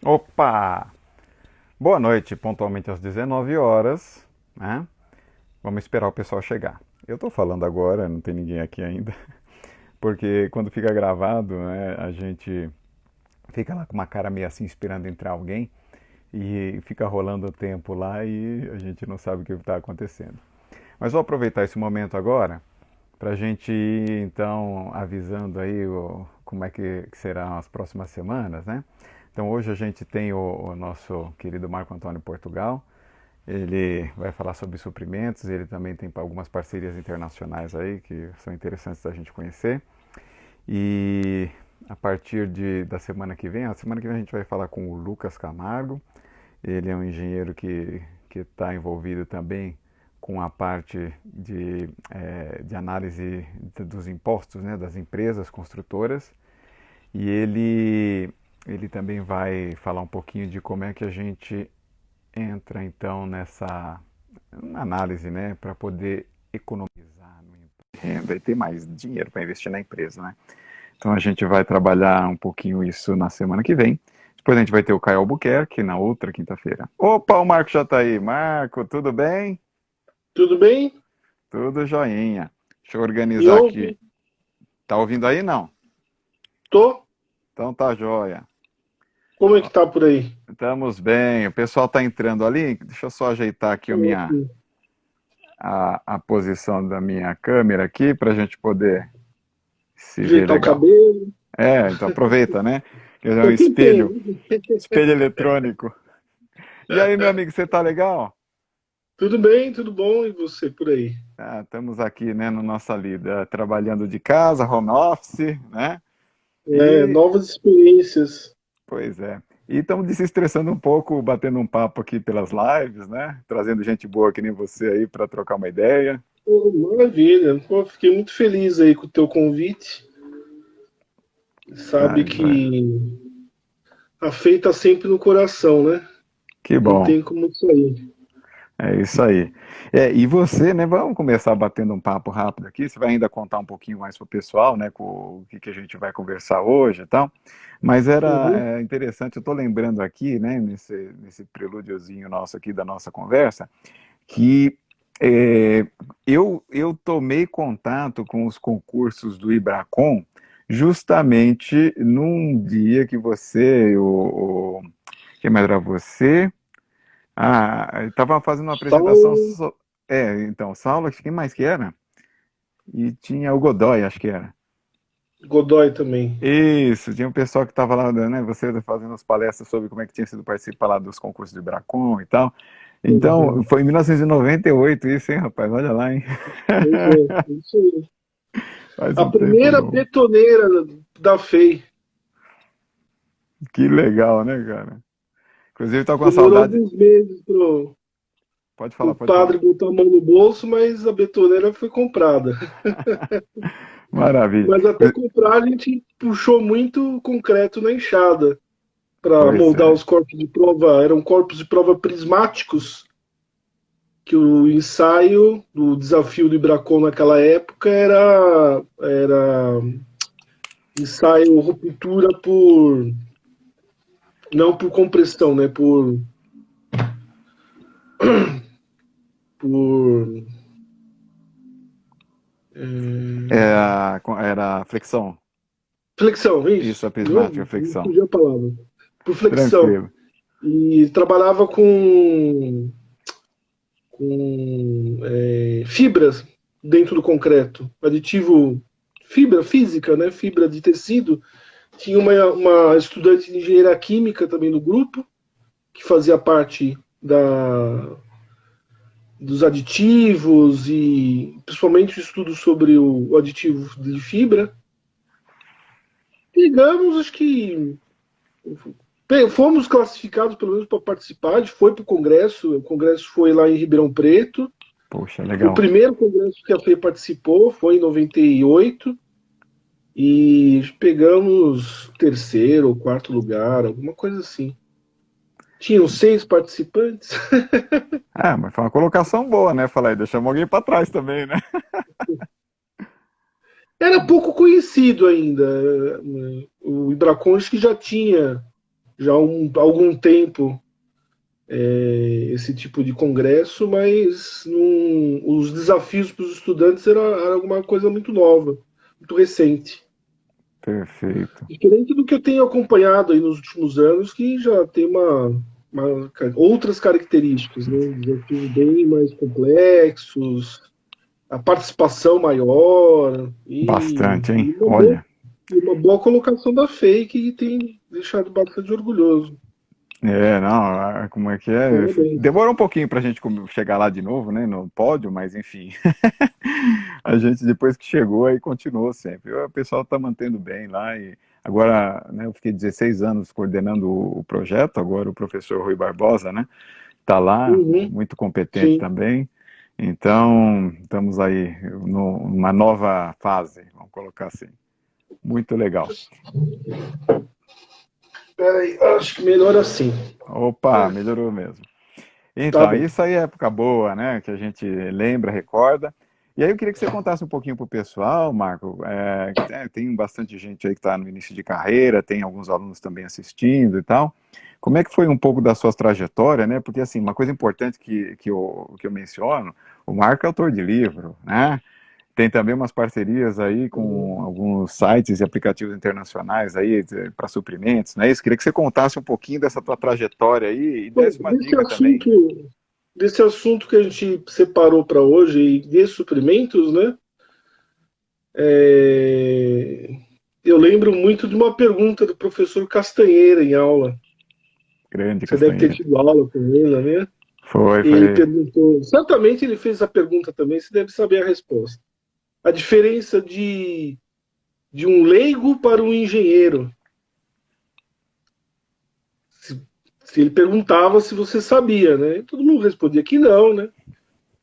Opa! Boa noite, pontualmente às 19 horas, né? Vamos esperar o pessoal chegar. Eu tô falando agora, não tem ninguém aqui ainda, porque quando fica gravado, né, a gente fica lá com uma cara meio assim esperando entrar alguém e fica rolando o tempo lá e a gente não sabe o que está acontecendo. Mas vou aproveitar esse momento agora para a gente ir então avisando aí como é que serão as próximas semanas, né? Então hoje a gente tem o nosso querido Marco Antônio Portugal. Ele vai falar sobre suprimentos, ele também tem algumas parcerias internacionais aí que são interessantes da gente conhecer. E a partir da semana que vem, a semana que vem a gente vai falar com o Lucas Camargo. Ele é um engenheiro que está envolvido também com a parte de análise dos impostos, né, das empresas construtoras. E ele também vai falar um pouquinho de como é que a gente entra então nessa análise, né, para poder economizar no renda e ter mais dinheiro para investir na empresa, né? Então a gente vai trabalhar um pouquinho isso na semana que vem. Depois a gente vai ter o Caio Albuquerque na outra quinta-feira. Opa, o Marco já está aí. Marco, tudo bem? Tudo bem? Tudo joinha. Deixa eu Me organizar aqui. ouve? Tá ouvindo aí, não? Tô? Então tá joia. Como é que tá por aí? Estamos bem. O pessoal está entrando ali. Deixa eu só ajeitar aqui Ótimo. a posição da minha câmera aqui para a gente poder se ver Ajeitar o legal. cabelo. É, então aproveita, né? Quer dizer, um Tô espelho, tentando. espelho eletrônico. E aí, meu amigo, você tá legal? Tudo bem, tudo bom? E você por aí? Ah, estamos aqui, né, no nossa lida, trabalhando de casa, home office, né? É, E, novas experiências. pois é. E estamos desestressando um pouco, batendo um papo aqui pelas lives, né? Trazendo gente boa que nem você aí para trocar uma ideia. Pô, maravilha. Pô, fiquei muito feliz aí com o teu convite. Ah, Sabe joia. que a fé tá sempre no coração, né? Que Não bom. tem como sair. É isso aí. É, e você, né? Vamos começar batendo um papo rápido aqui. Você vai ainda contar um pouquinho mais pro pessoal, né? Com o que a gente vai conversar hoje e tal. Mas era Uhum. interessante, eu estou lembrando aqui, né? Nesse prelúdiozinho nosso aqui da nossa conversa, que eu tomei contato com os concursos do Ibracon justamente num dia que você, quem mais era você? Ah, estava fazendo uma apresentação. Saulo Então, Saulo, quem mais que era? E tinha o Godoy, acho que era. Godoy também. Isso, tinha um pessoal que estava lá, né? Você fazendo as palestras sobre como é que tinha sido participar lá dos concursos de Bracon e tal. Então, Uhum. foi em 1998 isso, hein, rapaz? Olha lá, hein? Pois é, isso aí. Faz A um tempo primeira bom. betoneira da FEI. Que legal, né, cara? Inclusive, tá com uma Demorou saudade. alguns meses pro Pode falar. padre botar a mão no bolso, mas a betoneira foi comprada. Maravilha. Mas até comprar a gente puxou muito concreto na enxada para Pois moldar é. os corpos de prova. Eram corpos de prova prismáticos, que o ensaio do desafio do Ibracon naquela época era ensaio ruptura por não por compressão, né? Por Era flexão. flexão, Isso, isso. a prismática, Me flexão. fugiu a palavra. Por flexão. Tranquilo. E trabalhava com fibras dentro do concreto. Aditivo, fibra física, né? Fibra de tecido. Tinha uma estudante de engenharia química também do grupo, que fazia parte dos aditivos e principalmente o estudo sobre o aditivo de fibra. Pegamos, acho que fomos classificados pelo menos para participar, a gente foi para o congresso foi lá em Ribeirão Preto, Poxa, foi o legal. primeiro congresso que a FEI participou, foi em 98, e pegamos terceiro ou quarto lugar, alguma coisa assim. Tinham 6 participantes. Ah, mas foi uma colocação boa, né? Falar aí, deixamos alguém para trás também, né? Era pouco conhecido ainda. O Ibracon acho que já tinha. já há algum tempo esse tipo de congresso, mas os desafios para os estudantes era alguma coisa muito nova, muito recente. Perfeito. Diferente do que eu tenho acompanhado aí nos últimos anos, que já tem outras características, né? Desafios bem mais complexos, a participação maior Bastante, hein? Olha. e uma boa colocação da FEI que tem deixado bastante orgulhoso. É, não, como é que é? Parabéns. Demorou um pouquinho pra gente chegar lá de novo, né, no pódio, mas enfim. A gente, depois que chegou, aí continuou sempre. O pessoal tá mantendo bem lá e agora, né, eu fiquei 16 anos coordenando o projeto, agora o professor Rui Barbosa, né, tá lá, Uhum, muito competente sim. também. Então, estamos aí numa nova fase, vamos colocar assim. Muito legal. Peraí, acho que melhor assim. Opa, melhorou mesmo. Tá Então, bom. isso aí é época boa, né? Que a gente lembra, recorda. E aí eu queria que você contasse um pouquinho para o pessoal, Marco. Tem bastante gente aí que está no início de carreira, tem alguns alunos também assistindo e tal. Como é que foi um pouco da sua trajetória, né? Porque, assim, uma coisa importante que eu menciono, o Marco é autor de livro, né? Tem também umas parcerias aí com alguns sites e aplicativos internacionais aí para suprimentos, não é isso? Queria que você contasse um pouquinho dessa tua trajetória aí e Bom, desse uma dica também. desse assunto que a gente separou para hoje, e de suprimentos, né? é, Eu lembro muito de uma pergunta do professor Castanheira em aula. Grande Você deve ter Castanheira. tido aula com ele, né? Foi, Ele foi. perguntou, certamente ele fez a pergunta também, você deve saber a resposta. A diferença de um leigo para um engenheiro. Se, se ele perguntava se você sabia, né? Todo mundo respondia que não, né?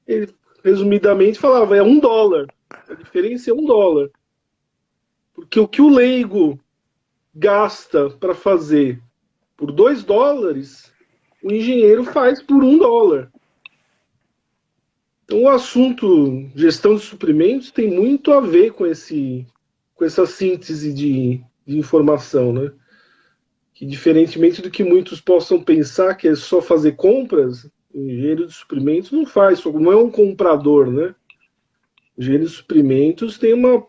Ele, resumidamente, falava, é $1. A diferença é $1. Porque o que o leigo gasta para fazer por $2, o engenheiro faz por $1. Então, o assunto gestão de suprimentos tem muito a ver com essa síntese de informação, né? Que, diferentemente do que muitos possam pensar que é só fazer compras, o engenheiro de suprimentos não faz, não é um comprador, né? O engenheiro de suprimentos tem uma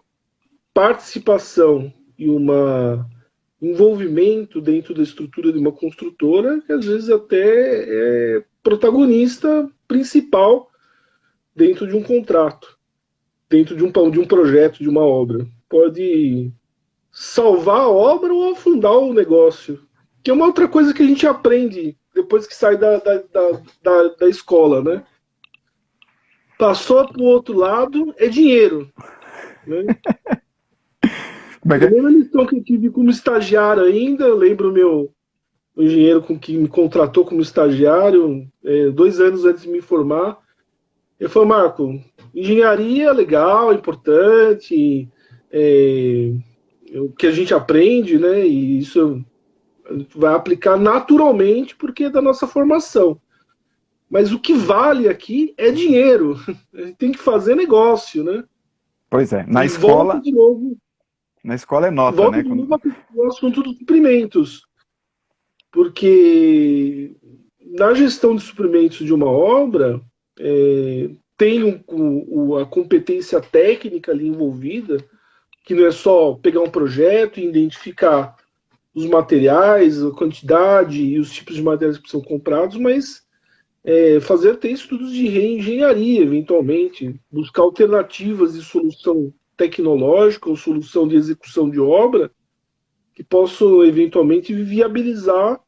participação e um envolvimento dentro da estrutura de uma construtora que às vezes até é protagonista principal dentro de um contrato, dentro de um projeto, de uma obra. Pode salvar a obra ou afundar o negócio. Que é uma outra coisa que a gente aprende depois que sai da escola, né? Passou para o outro lado, é dinheiro. Né? Como é que é? Primeira lição que eu tive como estagiário ainda, eu lembro o engenheiro com que me contratou como estagiário, 2 anos antes de me formar. Ele falou, Marco, engenharia é legal, importante, o que a gente aprende, né? E isso a gente vai aplicar naturalmente porque é da nossa formação. Mas o que vale aqui é dinheiro. A gente tem que fazer negócio, né? Pois é, E na escola é nota, volta né? de novo ao assunto dos suprimentos. Porque na gestão de suprimentos de uma obra, tem a competência técnica ali envolvida, que não é só pegar um projeto e identificar os materiais, a quantidade e os tipos de materiais que são comprados, mas fazer até estudos de reengenharia, eventualmente, buscar alternativas de solução tecnológica ou solução de execução de obra que possam eventualmente viabilizar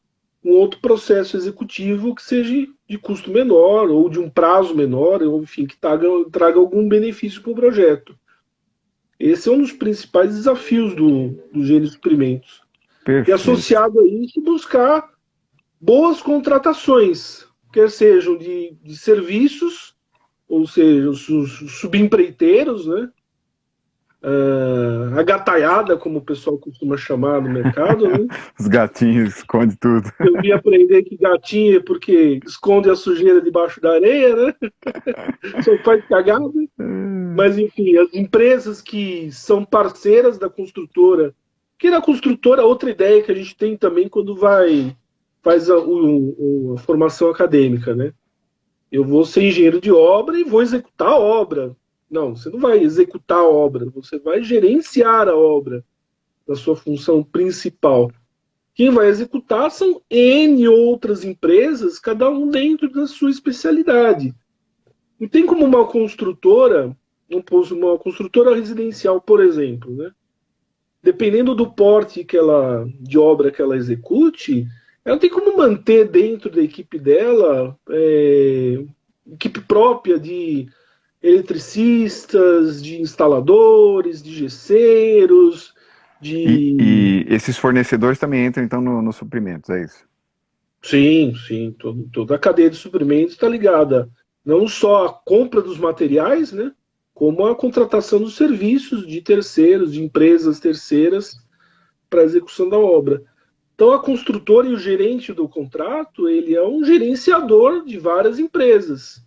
um outro processo executivo que seja de custo menor ou de um prazo menor, ou enfim, que traga algum benefício para o projeto. Esse é um dos principais desafios do engenheiro de suprimentos. E Perfeito. associado a isso, buscar boas contratações, quer sejam de serviços, ou seja, os subempreiteiros, né? A gataiada, como o pessoal costuma chamar no mercado, né? Os gatinhos esconde tudo. Eu vim aprender que gatinho é porque esconde a sujeira debaixo da areia, né? Só faz cagada. Mas, enfim, as empresas que são parceiras da construtora Que na construtora, outra ideia que a gente tem também quando faz a formação acadêmica, né? Eu vou ser engenheiro de obra e vou executar a obra. Não, você não vai executar a obra, você vai gerenciar a obra da sua função principal. Quem vai executar são N outras empresas, cada um dentro da sua especialidade. Não tem como uma construtora residencial, por exemplo, né? Dependendo do porte de obra que ela execute, ela tem como manter dentro da equipe dela equipe própria de eletricistas, de instaladores, de gesseiros, de... E esses fornecedores também entram, então, nos suprimentos, é isso? Sim, sim, toda a cadeia de suprimentos está ligada não só à compra dos materiais, né, como à contratação dos serviços de terceiros, de empresas terceiras para a execução da obra. Então, a construtora e o gerente do contrato, ele é um gerenciador de várias empresas.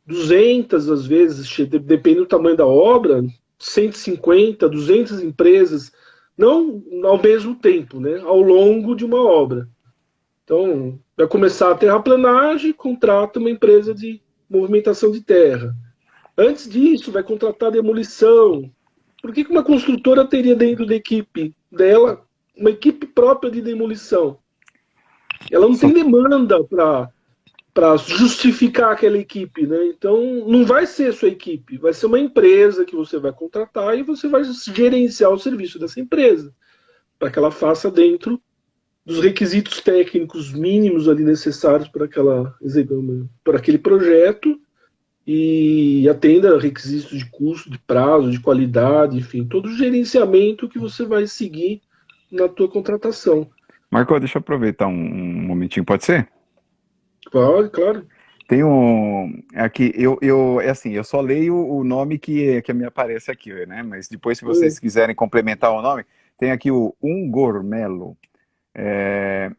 200, às vezes, depende do tamanho da obra, 150, 200 empresas, não ao mesmo tempo, né, ao longo de uma obra. Então, vai começar a terraplanagem, contrata uma empresa de movimentação de terra. Antes disso, vai contratar demolição. Por que uma construtora teria dentro da equipe dela uma equipe própria de demolição? Ela não Só, tem demanda para justificar aquela equipe, né? Então, não vai ser sua equipe, vai ser uma empresa que você vai contratar e você vai gerenciar o serviço dessa empresa, para que ela faça dentro dos requisitos técnicos mínimos ali necessários para aquele projeto e atenda a requisitos de custo, de prazo, de qualidade, enfim, todo o gerenciamento que você vai seguir na tua contratação. Marco, deixa eu aproveitar um momentinho, pode ser? Claro, claro. Tem um. Aqui, é assim, eu só leio o nome que me aparece aqui, né? Mas depois, se vocês quiserem complementar o nome, tem aqui o Ungormelo. É,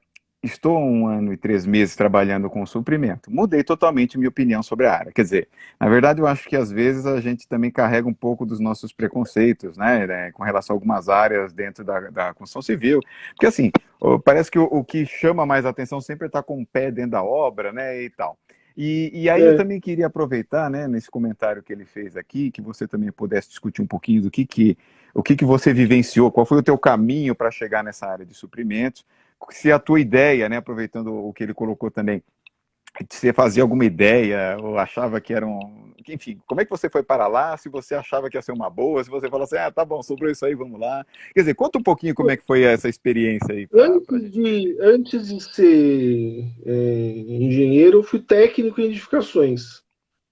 estou há 1 ano e 3 meses trabalhando com suprimento. Mudei totalmente minha opinião sobre a área. Quer dizer, na verdade, eu acho que às vezes a gente também carrega um pouco dos nossos preconceitos, né, com relação a algumas áreas dentro da construção civil. Porque assim, parece que o que chama mais atenção sempre está com o pé dentro da obra, né, e tal. E aí eu É, também queria aproveitar, né, nesse comentário que ele fez aqui, que você também pudesse discutir um pouquinho o que você vivenciou, qual foi o teu caminho para chegar nessa área de suprimentos, se a tua ideia, né, aproveitando o que ele colocou também, você fazia alguma ideia ou achava que era um... Enfim, como é que você foi para lá? Se você achava que ia ser uma boa, se você falou assim, ah, tá bom, sobrou isso aí, vamos lá. Quer dizer, conta um pouquinho como é que foi essa experiência aí pra gente. antes de ser engenheiro, eu fui técnico em edificações.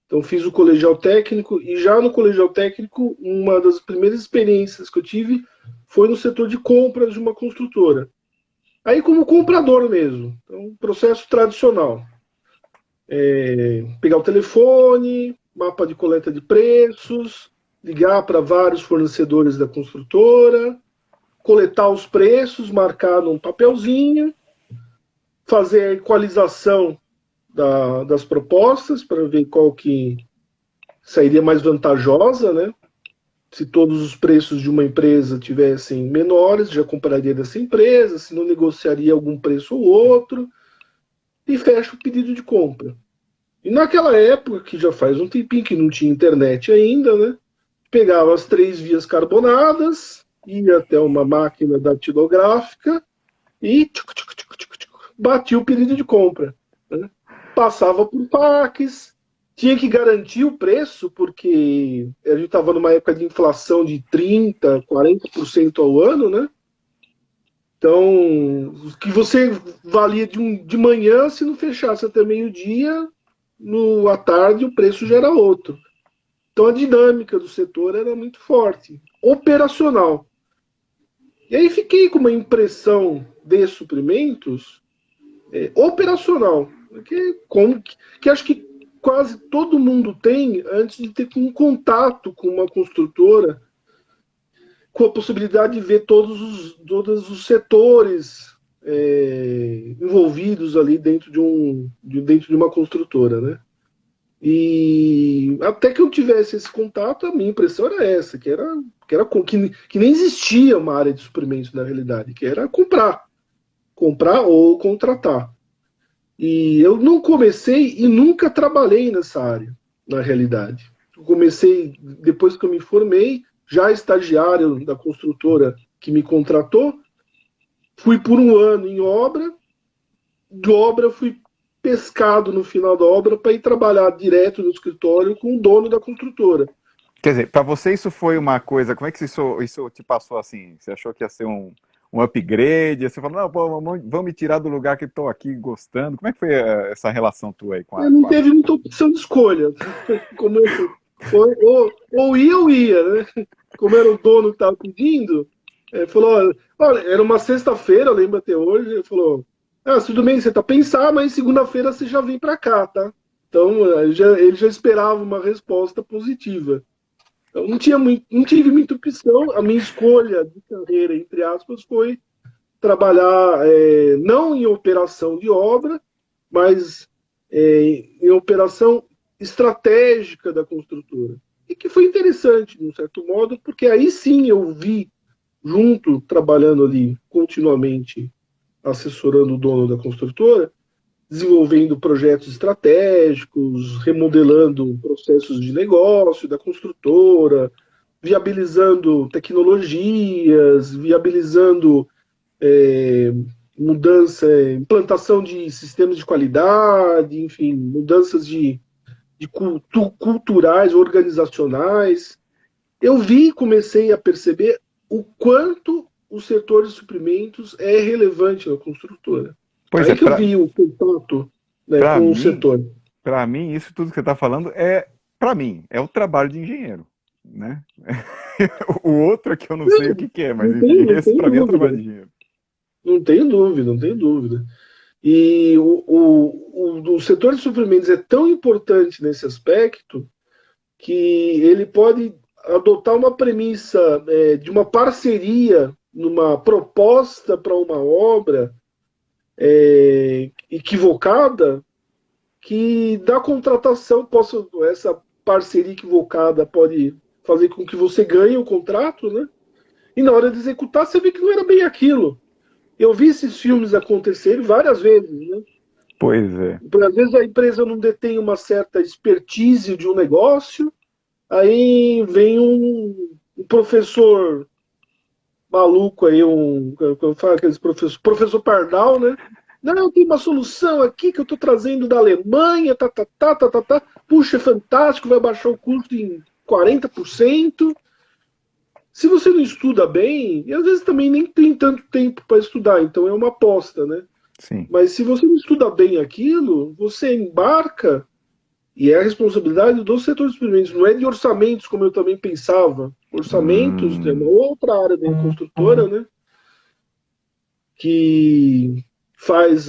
Então, fiz o colegial técnico e já no colegial técnico, uma das primeiras experiências que eu tive foi no setor de compras de uma construtora. Aí, como comprador mesmo, então, processo tradicional. Pegar o telefone, mapa de coleta de preços, ligar para vários fornecedores da construtora, coletar os preços, marcar num papelzinho, fazer a equalização das propostas para ver qual que sairia mais vantajosa, né? Se todos os preços de uma empresa tivessem menores, já compraria dessa empresa, se não negociaria algum preço ou outro, e fecha o pedido de compra. E naquela época, que já faz um tempinho que não tinha internet ainda, né? Pegava as 3 vias carbonadas, ia até uma máquina datilográfica e batia o pedido de compra, né? Passava por fax, tinha que garantir o preço, porque a gente estava numa época de inflação de 30%, 40% ao ano, né? Então, o que você valia de manhã, se não fechasse até meio-dia, à tarde o preço já era outro. Então a dinâmica do setor era muito forte, operacional. E aí fiquei com uma impressão de suprimentos operacional, que acho que quase todo mundo tem antes de ter um contato com uma construtora, com a possibilidade de ver todos os setores envolvidos ali dentro de uma construtora, né? E até que eu tivesse esse contato, a minha impressão era essa, que era que nem existia uma área de suprimentos na realidade, que era comprar ou contratar. E eu não comecei e nunca trabalhei nessa área, na realidade. Eu comecei, depois que eu me formei, já estagiário da construtora que me contratou, fui por um ano em obra, de obra fui pescado no final da obra para ir trabalhar direto no escritório com o dono da construtora. Quer dizer, para você isso foi uma coisa, como é que isso te passou assim? Você achou que ia ser um upgrade? Você falou, não, pô, vamos me tirar do lugar que estou aqui gostando. Como é que foi essa relação tua aí com Não teve muita opção de escolha. Como ou ia ou ia, né? Como era o dono que estava pedindo, falou, olha, era uma sexta-feira, eu lembro até hoje, ele falou, tudo bem, você tá pensando, mas segunda-feira você já vem para cá, tá? Então, ele já esperava uma resposta positiva. Então, não tive muita opção. A minha escolha de carreira, entre aspas, foi trabalhar não em operação de obra, mas em operação estratégica da construtora. E que foi interessante, de um certo modo, porque aí sim eu vi, junto, trabalhando ali continuamente, assessorando o dono da construtora, desenvolvendo projetos estratégicos, remodelando processos de negócio da construtora, viabilizando tecnologias, viabilizando implantação de sistemas de qualidade, enfim, mudanças culturais, organizacionais. Eu vi e comecei a perceber o quanto o setor de suprimentos é relevante na construtora. Pois Aí é, que eu vi o contato, né, para com o mim, setor. para mim, isso tudo que você está falando para mim, é o trabalho de engenheiro, né? O outro é que eu não sei o que que é, mas enfim, Não esse tem para mim é o trabalho dúvida. de engenheiro. Não tenho dúvida, não tenho dúvida. E o setor de suprimentos é tão importante nesse aspecto que ele pode adotar uma premissa de uma parceria numa proposta para uma obra equivocada, que da contratação essa parceria equivocada pode fazer com que você ganhe o contrato, né? E na hora de executar você vê que não era bem aquilo. Eu vi esses filmes acontecerem várias vezes, né? Pois é. Às vezes a empresa não detém uma certa expertise de um negócio, aí vem um professor maluco aí, eu falo aqueles professor Pardal, né? Não, eu tenho uma solução aqui que eu estou trazendo da Alemanha, tá. Puxa, é fantástico, vai baixar o custo em 40%. Se você não estuda bem, e às vezes também nem tem tanto tempo para estudar, então é uma aposta, né? Sim. Mas se você não estuda bem aquilo, você embarca, e é a responsabilidade do setor de suprimentos, não é de orçamentos, como eu também pensava. Orçamentos é uma Hum, outra área da construtora, né? Que faz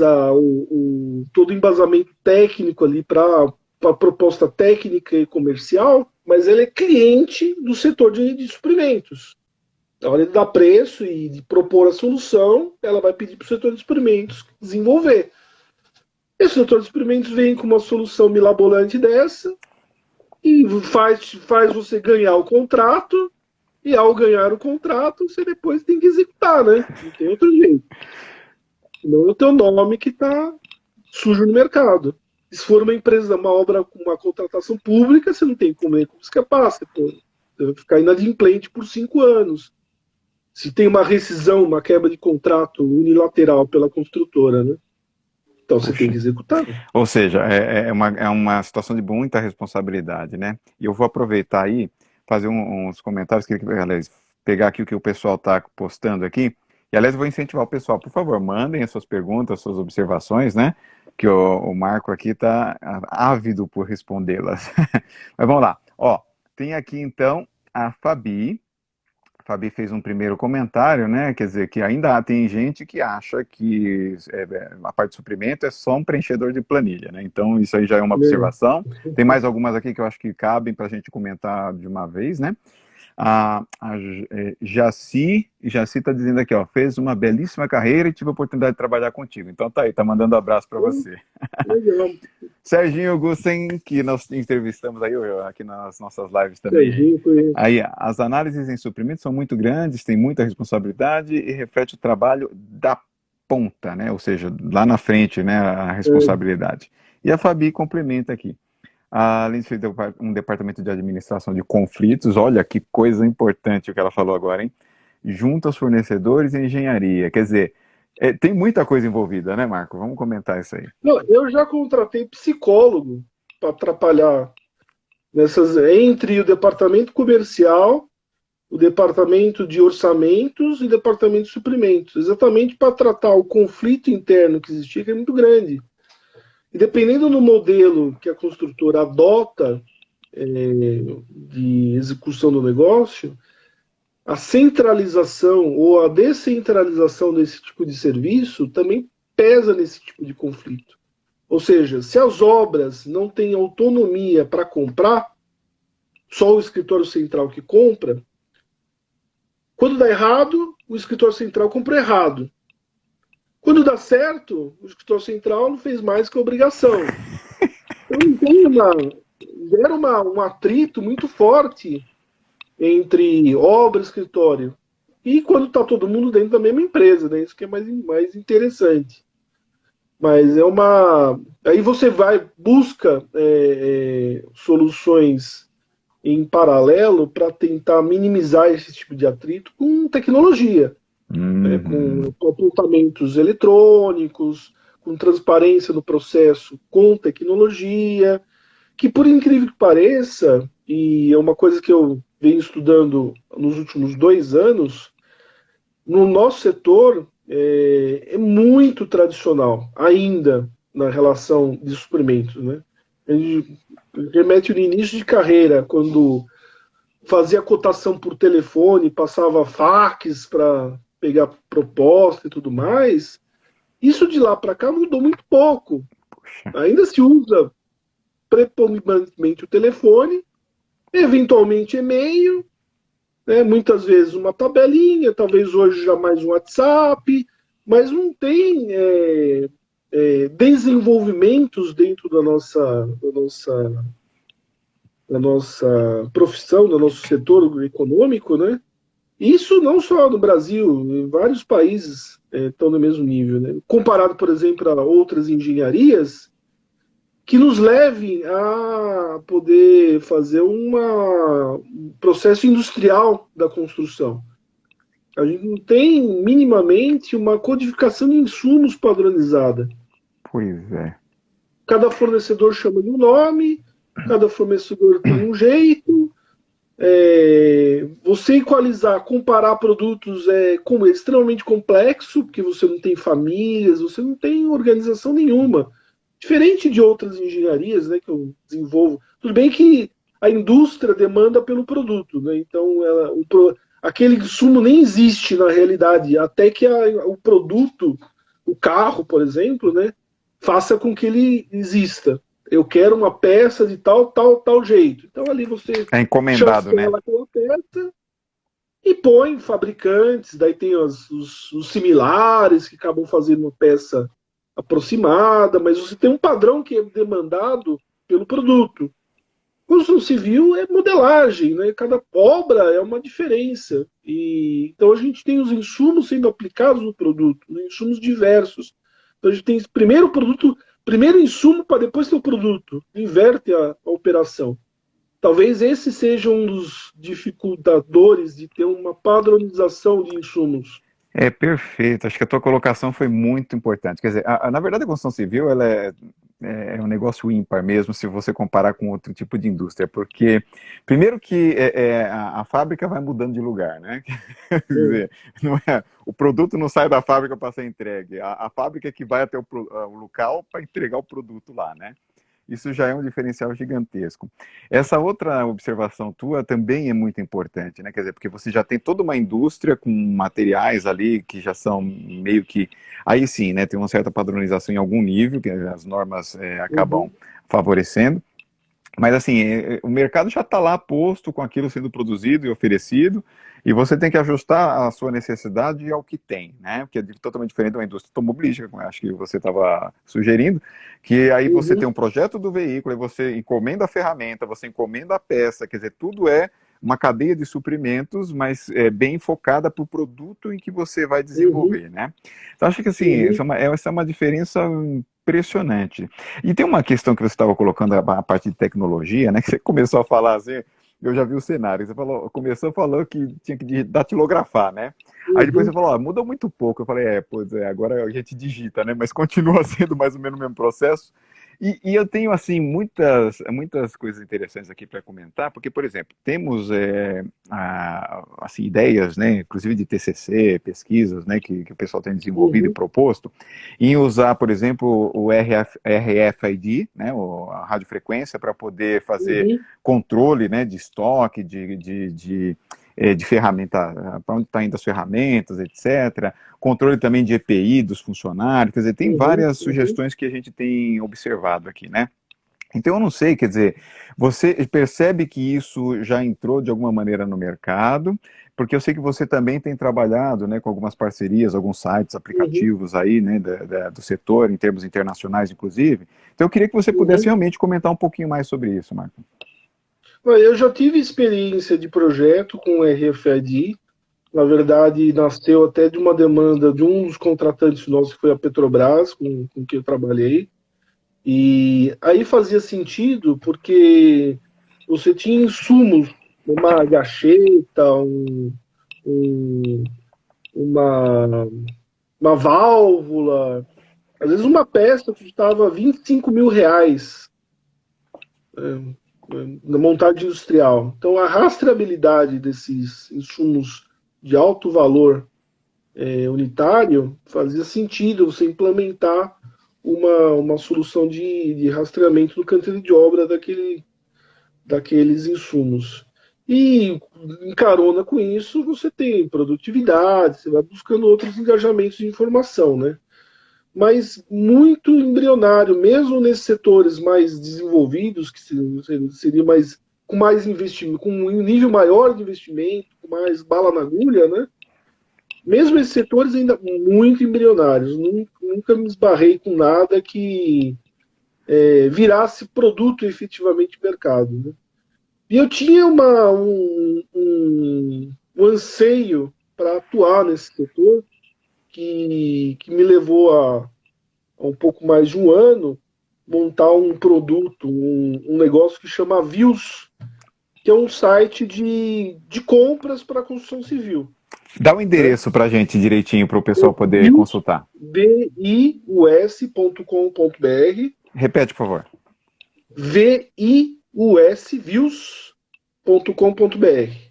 todo o embasamento técnico ali para a proposta técnica e comercial, mas ele é cliente do setor de suprimentos. Na hora de dar preço e de propor a solução, ela vai pedir para o setor de experimentos desenvolver. Esse setor de experimentos vem com uma solução milabolante dessa e faz você ganhar o contrato, e ao ganhar o contrato, você depois tem que executar, né? Não tem outro jeito. Não é o teu nome que está sujo no mercado. Se for uma empresa, uma obra com uma contratação pública, você não tem como escapar. Você vai ficar inadimplente por 5 anos. Se tem uma rescisão, uma quebra de contrato unilateral pela construtora, né? Então você tem puxa. que executar. Ou seja, é uma situação de muita responsabilidade, né? E eu vou aproveitar aí, fazer uns comentários, aliás, pegar aqui o que o pessoal está postando aqui. E, aliás, eu vou incentivar o pessoal, por favor, mandem as suas perguntas, as suas observações, né? Que o Marco aqui está ávido por respondê-las. Mas vamos lá. Ó, tem aqui, então, a Fabi. Fabi fez um primeiro comentário, né? Quer dizer, que ainda tem gente que acha que a parte de suprimento é só um preenchedor de planilha, né? Então, isso aí já é uma É. observação. Tem mais algumas aqui que eu acho que cabem para a gente comentar de uma vez, né? A Jaci está dizendo aqui, ó, fez uma belíssima carreira e tive a oportunidade de trabalhar contigo. Então tá aí, tá mandando um abraço para você. Legal. Serginho Gussen, que nós entrevistamos aí aqui nas nossas lives também. Serginho conheço. Aí, as análises em suprimentos são muito grandes, tem muita responsabilidade e reflete o trabalho da ponta, né? Ou seja, lá na frente, né, a responsabilidade. E a Fabi complementa aqui. Além de ser um departamento de administração de conflitos, olha que coisa importante o que ela falou agora, hein? Junto aos fornecedores e engenharia. Quer dizer, tem muita coisa envolvida, né, Marco? Vamos comentar isso aí. Não, eu já contratei psicólogo para atrapalhar nessas entre o departamento comercial, o departamento de orçamentos e o departamento de suprimentos, exatamente para tratar o conflito interno que existia, que é muito grande. E dependendo do modelo que a construtora adota de execução do negócio, a centralização ou a descentralização desse tipo de serviço também pesa nesse tipo de conflito. Ou seja, se as obras não têm autonomia para comprar, só o escritório central que compra, quando dá errado, o escritório central compra errado. Quando dá certo, o escritório central não fez mais que a obrigação. Então gera um atrito muito forte entre obra e escritório. E quando está todo mundo dentro da mesma empresa, né? Isso que é mais interessante. Mas é uma. Aí você busca soluções em paralelo para tentar minimizar esse tipo de atrito com tecnologia, né? Com apontamentos eletrônicos, com transparência no processo, com tecnologia, que por incrível que pareça, e é uma coisa que eu venho estudando nos últimos 2 anos, no nosso setor é muito tradicional ainda na relação de suprimentos, né? A gente remete no início de carreira, quando fazia cotação por telefone, passava fax para pegar proposta e tudo mais. Isso de lá para cá mudou muito pouco. Puxa. Ainda se usa preponderantemente o telefone, eventualmente e-mail, né? Muitas vezes uma tabelinha, talvez hoje já mais um WhatsApp, mas não tem desenvolvimentos dentro da nossa profissão, do nosso setor econômico, né? Isso não só no Brasil, em vários países estão no mesmo nível, né? Comparado, por exemplo, a outras engenharias, que nos levem a poder fazer um processo industrial da construção. A gente não tem minimamente uma codificação de insumos padronizada. Pois é. Cada fornecedor chama de um nome, cada fornecedor tem um jeito. Você equalizar, comparar produtos é extremamente complexo, porque você não tem famílias, você não tem organização nenhuma. Diferente de outras engenharias, né, que eu desenvolvo. Tudo bem que a indústria demanda pelo produto, né? Então aquele insumo nem existe na realidade, até que o produto, o carro, por exemplo, né, faça com que ele exista. Eu quero uma peça de tal jeito. Então ali você É encomendado, né? chancela aquela peça e põe fabricantes, daí tem os similares que acabam fazendo uma peça aproximada, mas você tem um padrão que é demandado pelo produto. Construção civil é modelagem, né? Cada obra é uma diferença. Então a gente tem os insumos sendo aplicados no produto, insumos diversos. Então a gente tem primeiro produto, primeiro insumo para depois ter o produto. Inverte a operação. Talvez esse seja um dos dificultadores de ter uma padronização de insumos. É perfeito, acho que a tua colocação foi muito importante. Quer dizer, na verdade a construção civil ela é um negócio ímpar mesmo se você comparar com outro tipo de indústria, porque primeiro que a fábrica vai mudando de lugar, né? Quer dizer, o produto não sai da fábrica para ser entregue, a fábrica é que vai até o local para entregar o produto lá, né? Isso já é um diferencial gigantesco. Essa outra observação tua também é muito importante, né? Quer dizer, porque você já tem toda uma indústria com materiais ali que já são meio que. Aí sim, né? Tem uma certa padronização em algum nível, que as normas acabam favorecendo. Mas assim, o mercado já está lá posto com aquilo sendo produzido e oferecido, e você tem que ajustar a sua necessidade ao que tem, né? Que é totalmente diferente da indústria automobilística, como eu acho que você estava sugerindo, que aí você tem Uhum, um projeto do veículo, aí você encomenda a ferramenta, você encomenda a peça, quer dizer, tudo é uma cadeia de suprimentos, mas é bem focada para o produto em que você vai uhum, desenvolver, né? Então acho que assim, uhum, essa é uma diferença impressionante. E tem uma questão que você estava colocando, a parte de tecnologia, né? Que você começou a falar assim, eu já vi o cenário. Você falou, começou falando que tinha que datilografar, né? Aí depois você uhum, falou, muda muito pouco. Eu falei, pois é, agora a gente digita, né? Mas continua sendo mais ou menos o mesmo processo. E eu tenho, assim, muitas coisas interessantes aqui para comentar, porque, por exemplo, temos assim, ideias, né, inclusive de TCC, pesquisas, né, que o pessoal tem desenvolvido e uhum, proposto, em usar, por exemplo, o RFID, né, a radiofrequência, para poder fazer uhum, controle, né, de estoque, de ferramenta, para onde está indo as ferramentas, etc. Controle também de EPI dos funcionários, quer dizer, tem uhum, várias uhum. sugestões que a gente tem observado aqui, né? Então eu não sei, quer dizer, você percebe que isso já entrou de alguma maneira no mercado, porque eu sei que você também tem trabalhado, né, com algumas parcerias, alguns sites, Uhum, aplicativos aí, né, do setor, em termos internacionais, inclusive. Então eu queria que você pudesse uhum. realmente comentar um pouquinho mais sobre isso, Marco. Olha, eu já tive experiência de projeto com RFID. Na verdade, nasceu até de uma demanda de um dos contratantes nossos, que foi a Petrobras, com quem eu trabalhei. E aí fazia sentido porque você tinha insumos, uma gacheta, um- uma, uma válvula. Às vezes uma peça custava 25 mil reais na montagem industrial. Então a rastreabilidade desses insumos de alto valor unitário fazia sentido você implementar uma solução de rastreamento do canteiro de obra daqueles insumos. E em carona com isso, você tem produtividade, você vai buscando outros engajamentos de informação, né? Mas muito embrionário, mesmo nesses setores mais desenvolvidos, que seria mais com mais investimento, com um nível maior de investimento, com mais bala na agulha, né? Mesmo esses setores ainda muito embrionários, nunca me esbarrei com nada que virasse produto efetivamente mercado, né? E eu tinha um anseio para atuar nesse setor que me levou a um pouco mais de um ano montar um produto, um negócio que chama Views, que é um site de compras para construção civil. Dá o Né? endereço para a gente direitinho para o pessoal poder Views, consultar. vius.com.br, Repete, por favor. vius, views.com.br.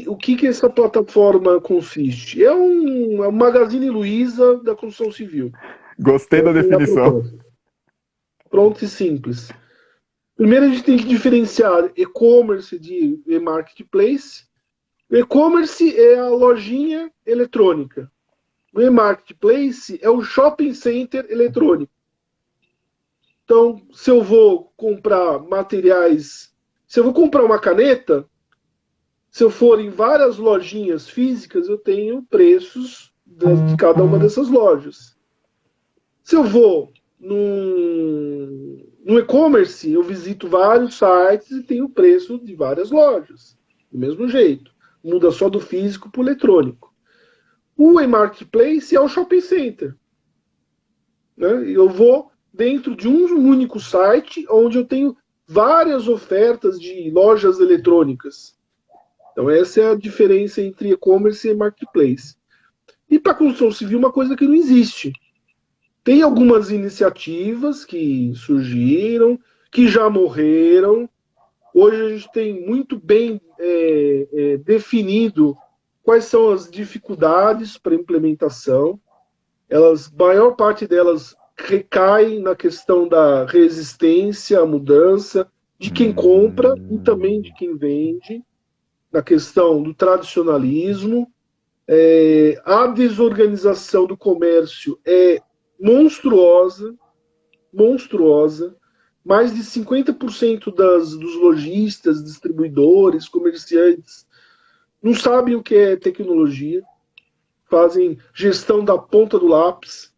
O que essa plataforma consiste? É um Magazine Luiza da construção civil. Gostei da Essa é a definição. proposta. Pronto e simples. Primeiro a gente tem que diferenciar e-commerce de e-marketplace. O e-commerce é a lojinha eletrônica. O e-marketplace é o shopping center eletrônico. Então, se eu vou comprar materiais, se eu vou comprar uma caneta, se eu for em várias lojinhas físicas, eu tenho preços de cada uma dessas lojas. Se eu vou no e-commerce, eu visito vários sites e tenho o preço de várias lojas. Do mesmo jeito. Muda só do físico para o eletrônico. O e-marketplace é o shopping center. Né? Eu vou dentro de um único site onde eu tenho várias ofertas de lojas eletrônicas. Então, essa é a diferença entre e-commerce e marketplace. E para a construção civil, uma coisa que não existe. Tem algumas iniciativas que surgiram, que já morreram. Hoje a gente tem muito bem definido quais são as dificuldades para implementação. Maior parte delas recai na questão da resistência à mudança de quem compra e também de Hum, quem vende, na questão do tradicionalismo. A desorganização do comércio é monstruosa, monstruosa. mais de 50% dos lojistas, distribuidores, comerciantes não sabem o que é tecnologia, fazem gestão da ponta do lápis.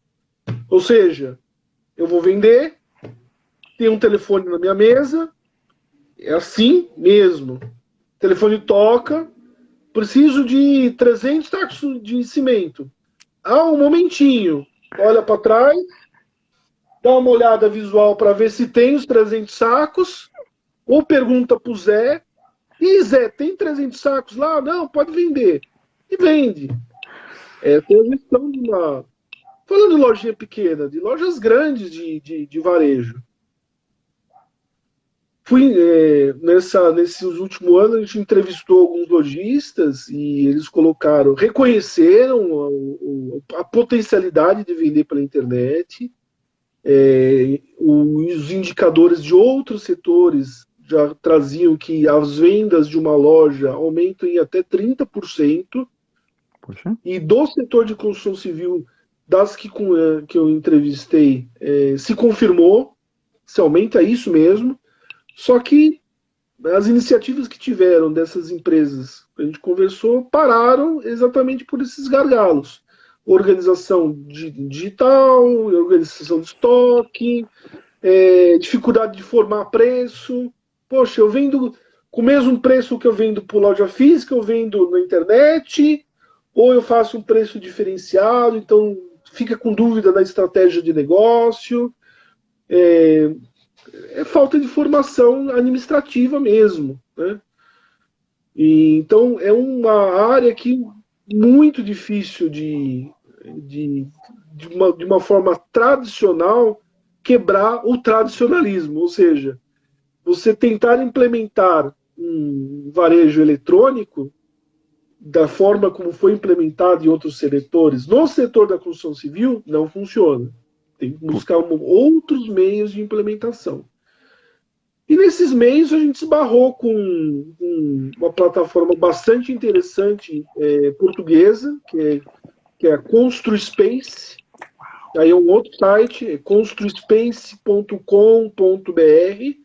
Ou seja, eu vou vender, tem um telefone na minha mesa, é assim mesmo. O telefone toca, preciso de 300 sacos de cimento. Um momentinho, olha para trás, dá uma olhada visual para ver se tem os 300 sacos, ou pergunta para o Zé, e Zé, tem 300 sacos lá? Não, pode vender. E vende. Tem a gestão de uma... Falando de lojinha pequena, de lojas grandes de varejo. Nesses últimos anos, a gente entrevistou alguns lojistas e eles reconheceram a potencialidade de vender pela internet. Os indicadores de outros setores já traziam que as vendas de uma loja aumentam em até 30%. Puxa. E do setor de construção civil, das que eu entrevistei, se confirmou, se aumenta isso mesmo. Só que as iniciativas que tiveram dessas empresas que a gente conversou pararam exatamente por esses gargalos. Organização digital, organização de estoque, dificuldade de formar preço. Poxa, eu vendo com o mesmo preço que eu vendo por loja física, eu vendo na internet, ou eu faço um preço diferenciado, então fica com dúvida da estratégia de negócio. É falta de formação administrativa mesmo, né? Então é uma área que muito difícil de uma forma tradicional quebrar o tradicionalismo, ou seja, você tentar implementar um varejo eletrônico da forma como foi implementado em outros setores, no setor da construção civil, não funciona. Tem que buscar outros meios de implementação. E nesses meios a gente esbarrou com uma plataforma bastante interessante portuguesa, que é a ConstruSpace. Aí é um outro site, é construspace.com.br.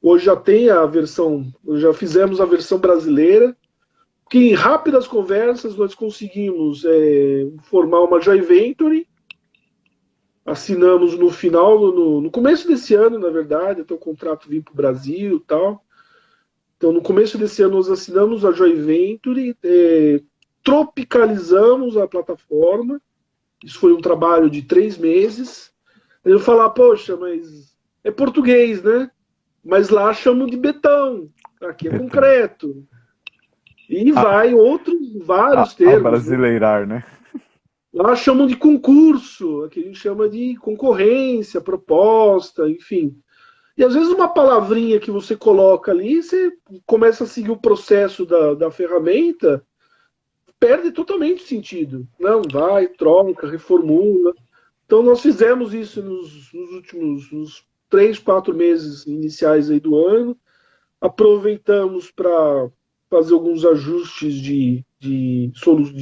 Hoje já tem a versão, já fizemos a versão brasileira, que em rápidas conversas nós conseguimos formar uma joint venture. Assinamos no final, no começo desse ano, na verdade, até o contrato vir para o Brasil e tal. Então, no começo desse ano, nós assinamos a joint venture, tropicalizamos a plataforma. Isso foi um trabalho de 3 meses. Eu falar, poxa, mas é português, né? Mas lá chamam de betão, aqui é concreto. E vai vários termos. Brasileirar, né? Lá chamam de concurso, aqui a gente chama de concorrência, proposta, enfim. E às vezes uma palavrinha que você coloca ali, você começa a seguir o processo da ferramenta, perde totalmente o sentido. Não, vai, troca, reformula. Então nós fizemos isso nos últimos 3, 4 meses iniciais aí do ano. Aproveitamos para fazer alguns ajustes de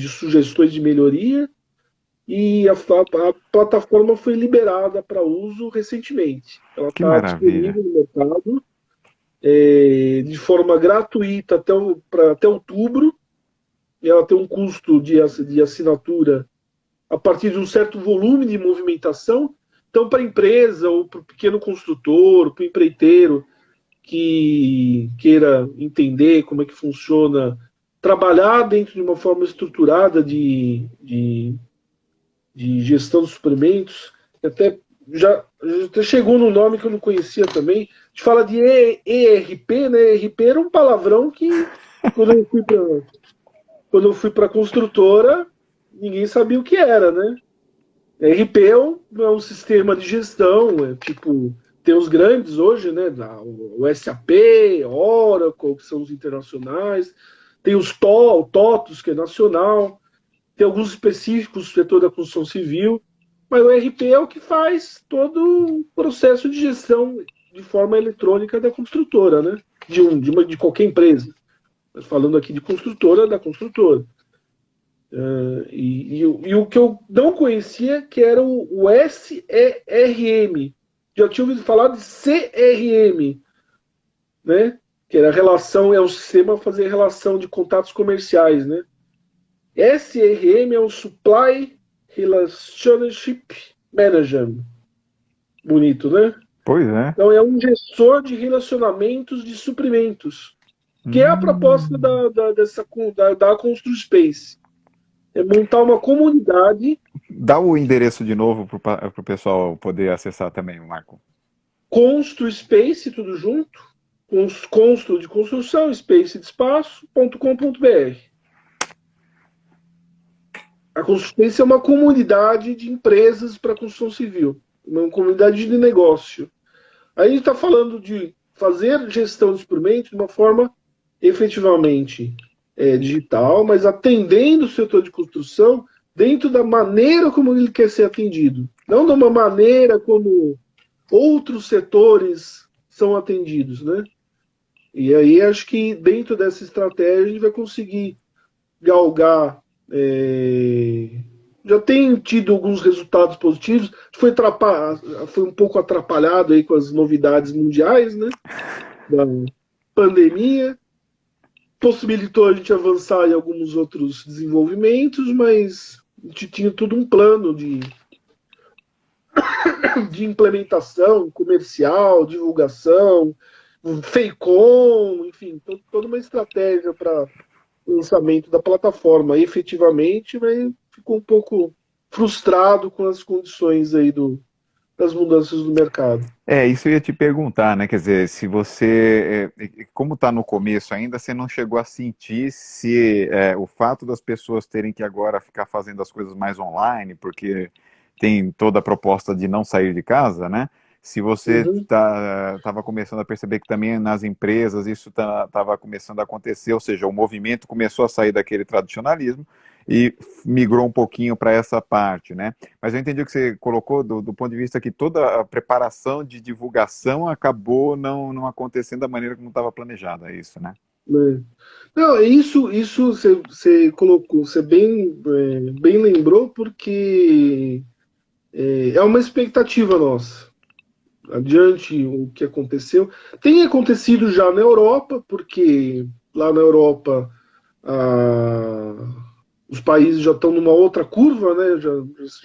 sugestões de melhoria. E a plataforma foi liberada para uso recentemente. Ela está disponível no mercado de forma gratuita até outubro. E ela tem um custo de assinatura a partir de um certo volume de movimentação. Então, para a empresa ou para o pequeno construtor, para o empreiteiro que queira entender como é que funciona, trabalhar dentro de uma forma estruturada de gestão de suprimentos, já chegou num nome que eu não conhecia também. A gente fala de ERP, né? ERP era um palavrão que, quando eu fui para a construtora, ninguém sabia o que era, né? ERP é um sistema de gestão, tipo, tem os grandes hoje, né? O SAP, Oracle, que são os internacionais, tem o TOTUS, que é nacional. Tem alguns específicos do setor da construção civil, mas o ERP é o que faz todo o processo de gestão de forma eletrônica da construtora, né? De qualquer empresa. Mas falando aqui de construtora, da construtora. E o que eu não conhecia, que era o SERM, Já tinha ouvido falar de CRM, né? Que era a relação, é o sistema a fazer relação de contatos comerciais, né? SRM é o Supply Relationship Management. Bonito, né? Pois é. Então é um gestor de relacionamentos de suprimentos, que é a proposta Hum. da Constru Space. É montar uma comunidade. Dá o endereço de novo para o pessoal poder acessar também, Marco. Constru Space, tudo junto. Constru de construção, space de espaço.com.br. A Constru Space é uma comunidade de empresas para construção civil, uma comunidade de negócio. Aí a gente está falando de fazer gestão de instrumentos de uma forma efetivamente digital, mas atendendo o setor de construção dentro da maneira como ele quer ser atendido. Não de uma maneira como outros setores são atendidos, né? E aí acho que dentro dessa estratégia a gente vai conseguir galgar. Já tem tido alguns resultados positivos. Foi um pouco atrapalhado aí com as novidades mundiais, né? Da pandemia. Possibilitou a gente avançar em alguns outros desenvolvimentos, mas a gente tinha todo um plano de implementação comercial, divulgação, FEICOM, enfim, toda uma estratégia para lançamento da plataforma. E, efetivamente, mas ficou um pouco frustrado com as condições aí das mudanças do mercado. Isso eu ia te perguntar, né? Quer dizer, se você, como está no começo ainda, você não chegou a sentir se o fato das pessoas terem que agora ficar fazendo as coisas mais online, porque tem toda a proposta de não sair de casa, né? Se você Uhum. estava começando a perceber que também nas empresas isso estava começando a acontecer, ou seja, o movimento começou a sair daquele tradicionalismo e migrou um pouquinho para essa parte, né? Mas eu entendi o que você colocou do ponto de vista que toda a preparação de divulgação acabou não acontecendo da maneira como estava planejada, é isso, né? É. Não, isso você colocou, você bem lembrou, porque é uma expectativa nossa. Adiante o que aconteceu. Tem acontecido já na Europa, porque lá na Europa os países já estão numa outra curva, né?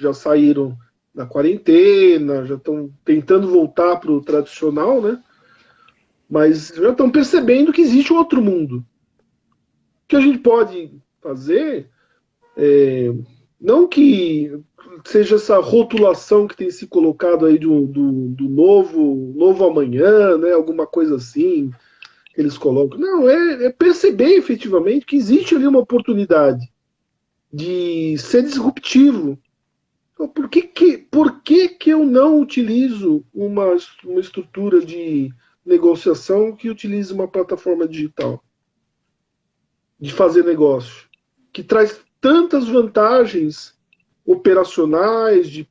Já saíram da quarentena, já estão tentando voltar para o tradicional, né? Mas já estão percebendo que existe um outro mundo. O que a gente pode fazer, não que seja essa rotulação que tem se colocado aí do novo amanhã, né? Alguma coisa assim que eles colocam. Não, é perceber efetivamente que existe ali uma oportunidade de ser disruptivo. Então, por que eu não utilizo uma estrutura de negociação que utilize uma plataforma digital de fazer negócio, que traz tantas vantagens operacionais, de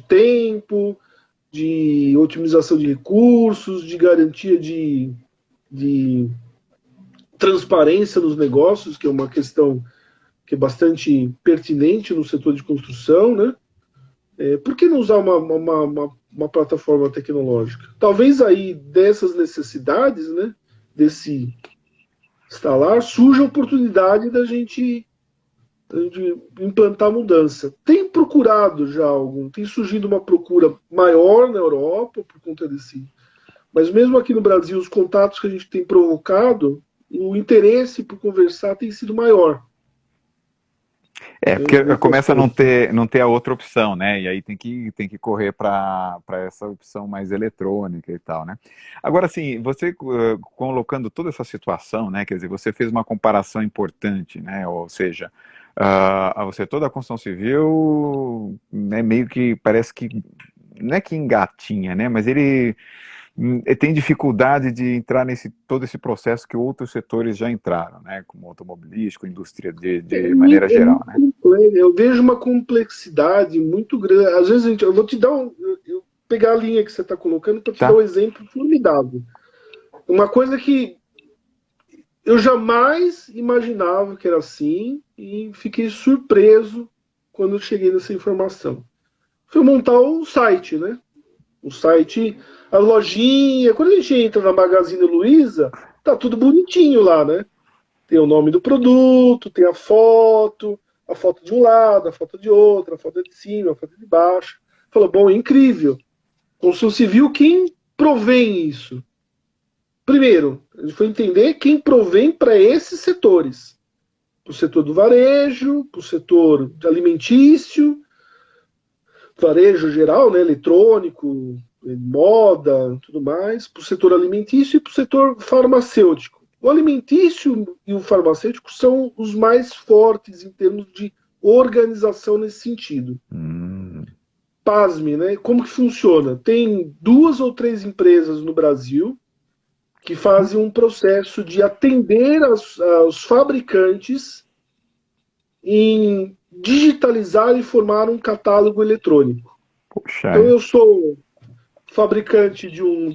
tempo, de otimização de recursos, de garantia de transparência nos negócios, que é uma questão que é bastante pertinente no setor de construção, né? Por que não usar uma plataforma tecnológica? Talvez aí dessas necessidades, né, desse instalar, surja a oportunidade da gente de implantar mudança. Tem procurado já tem surgido uma procura maior na Europa por conta desse. Mas mesmo aqui no Brasil, os contatos que a gente tem provocado, o interesse por conversar tem sido maior. Porque Entre as começa a pontas. não ter a outra opção, né? E aí tem que correr para essa opção mais eletrônica e tal, né? Agora, assim, você colocando toda essa situação, né? Quer dizer, você fez uma comparação importante, né? Ou seja, o setor da construção civil, né, meio que parece que não é que engatinha, né? Mas ele tem dificuldade de entrar nesse todo esse processo que outros setores já entraram, né? Como automobilístico, indústria de maneira geral, Muito né? complexo. Eu vejo uma complexidade muito grande. Às vezes, eu vou te dar eu pegar a linha que você está colocando para te dar Tá? um exemplo formidável. Uma coisa que eu jamais imaginava que era assim e fiquei surpreso quando eu cheguei nessa informação. Foi montar o site, né? O site, a lojinha, quando a gente entra na Magazine Luiza, tá tudo bonitinho lá, né? Tem o nome do produto, tem a foto de um lado, a foto de outro, a foto de cima, a foto de baixo. Falou, bom, incrível. Construção civil, quem provém isso? Primeiro, a gente foi entender quem provém para esses setores. Para o setor do varejo, para o setor alimentício, varejo geral, né, eletrônico, moda, tudo mais, para o setor alimentício e para o setor farmacêutico. O alimentício e o farmacêutico são os mais fortes em termos de organização nesse sentido. Pasme, né? Como que funciona? Tem 2 ou 3 empresas no Brasil que fazem um processo de atender aos fabricantes em digitalizar e formar um catálogo eletrônico. Poxa. Então eu sou fabricante de um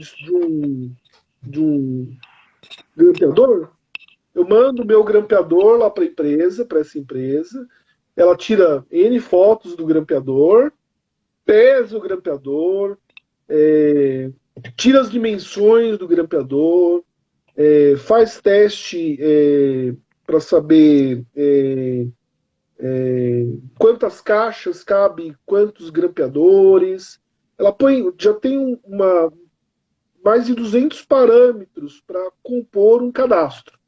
grampeador, eu mando meu grampeador lá para essa empresa, ela tira N fotos do grampeador, pesa o grampeador, tira as dimensões do grampeador, faz teste para saber quantas caixas cabe, quantos grampeadores. Ela já tem mais de 200 parâmetros para compor um cadastro.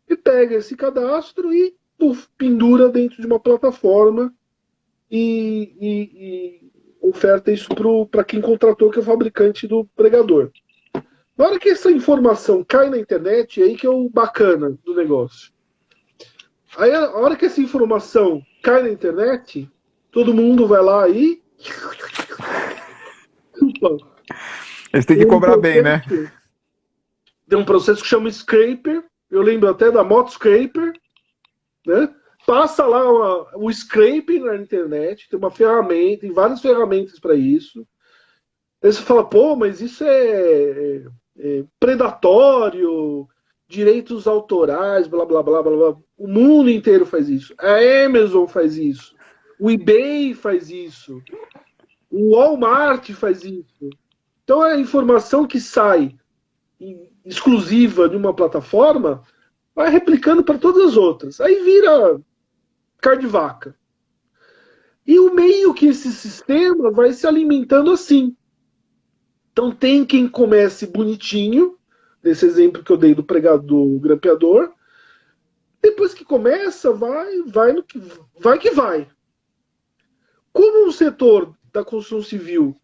E pega esse cadastro e pendura dentro de uma plataforma e oferta isso para quem contratou, que é o fabricante do pregador. Na hora que essa informação cai na internet, é aí que é o bacana do negócio. Aí, a hora que essa informação cai na internet, todo mundo vai lá e... Eles têm que cobrar bem, né? Tem um processo que chama Scraper, eu lembro até da Moto Scraper, né? Passa lá o scraping na internet, tem uma ferramenta, tem várias ferramentas para isso. Aí você fala, pô, mas isso é predatório, direitos autorais, blá, blá, blá, blá, blá. O mundo inteiro faz isso. A Amazon faz isso. O eBay faz isso. O Walmart faz isso. Então a informação que sai exclusiva de uma plataforma vai replicando para todas as outras. Aí vira carne de vaca. E o meio que esse sistema vai se alimentando assim. Então tem quem comece bonitinho, desse exemplo que eu dei do pregador, grampeador. Depois que começa, vai que vai. Como o setor da construção civil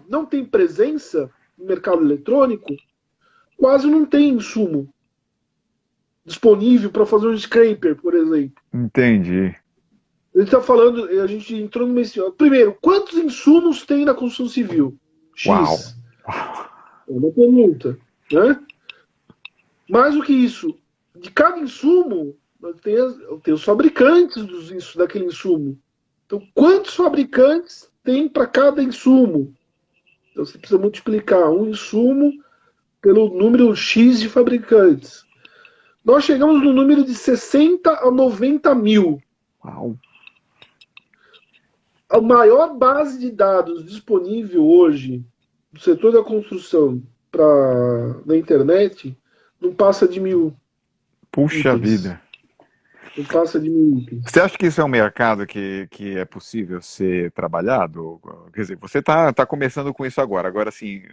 não tem presença no mercado eletrônico, quase não tem insumo disponível para fazer um scraper, por exemplo. Entendi. A gente está falando, a gente entrou numa... Primeiro, quantos insumos tem na construção civil? X. Uau. É uma pergunta, né? Mais do que isso, de cada insumo, tem os fabricantes daquele insumo. Então, quantos fabricantes tem para cada insumo? Então, você precisa multiplicar um insumo pelo número X de fabricantes. Nós chegamos no número de 60 a 90 mil. Uau. A maior base de dados disponível hoje do setor da construção na internet não passa de 1000. Puxa itens. vida. Não passa de 1000 itens. Você acha que isso é um mercado que é possível ser trabalhado? Quer dizer, você tá começando com isso agora. Agora, assim,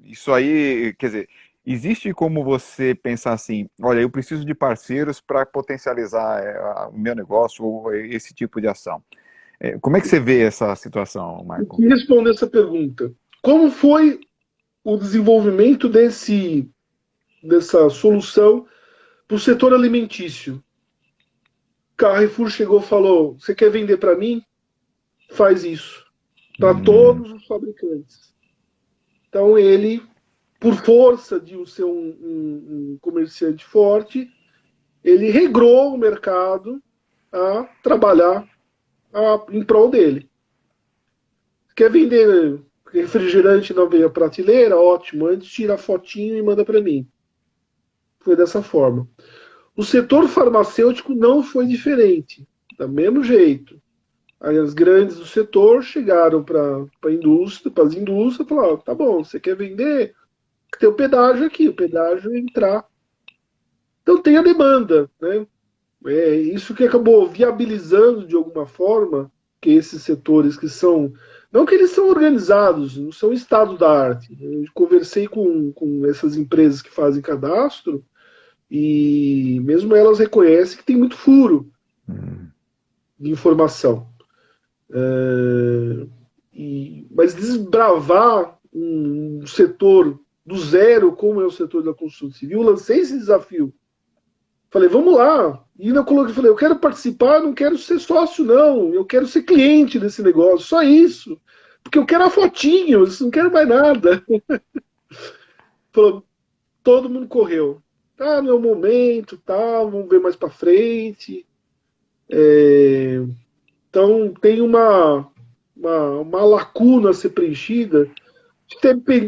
isso aí, quer dizer, existe como você pensar assim, olha, eu preciso de parceiros para potencializar o meu negócio ou esse tipo de ação. Como é que você vê essa situação, Michael? E responder essa pergunta. Como foi o desenvolvimento dessa solução para o setor alimentício? Carrefour chegou e falou, você quer vender para mim? Faz isso. Para todos os fabricantes. Então ele, por força de ser um comerciante forte, ele regrou o mercado a trabalhar em prol dele. Quer vender refrigerante na meia prateleira? Ótimo. Antes tira a fotinho e manda para mim. Foi dessa forma. O setor farmacêutico não foi diferente. Do mesmo jeito. Aí as grandes do setor chegaram para a indústria, para as indústrias, e falaram: tá bom, você quer vender? Tem o pedágio aqui, o pedágio é entrar. Então tem a demanda, né? É isso que acabou viabilizando de alguma forma que esses setores que são, não que eles são organizados, não são estado da arte. Eu conversei com essas empresas que fazem cadastro e mesmo elas reconhecem que tem muito furo Hum. de informação. Mas desbravar um setor do zero, como é o setor da construção civil, lancei esse desafio. Falei, vamos lá. E ainda coloquei, falei, eu quero participar, não quero ser sócio, não. Eu quero ser cliente desse negócio, só isso. Porque eu quero a fotinho, eu não quero mais nada. Falou, todo mundo correu. Tá, não é o momento, tá, vamos ver mais para frente. Então tem uma lacuna a ser preenchida.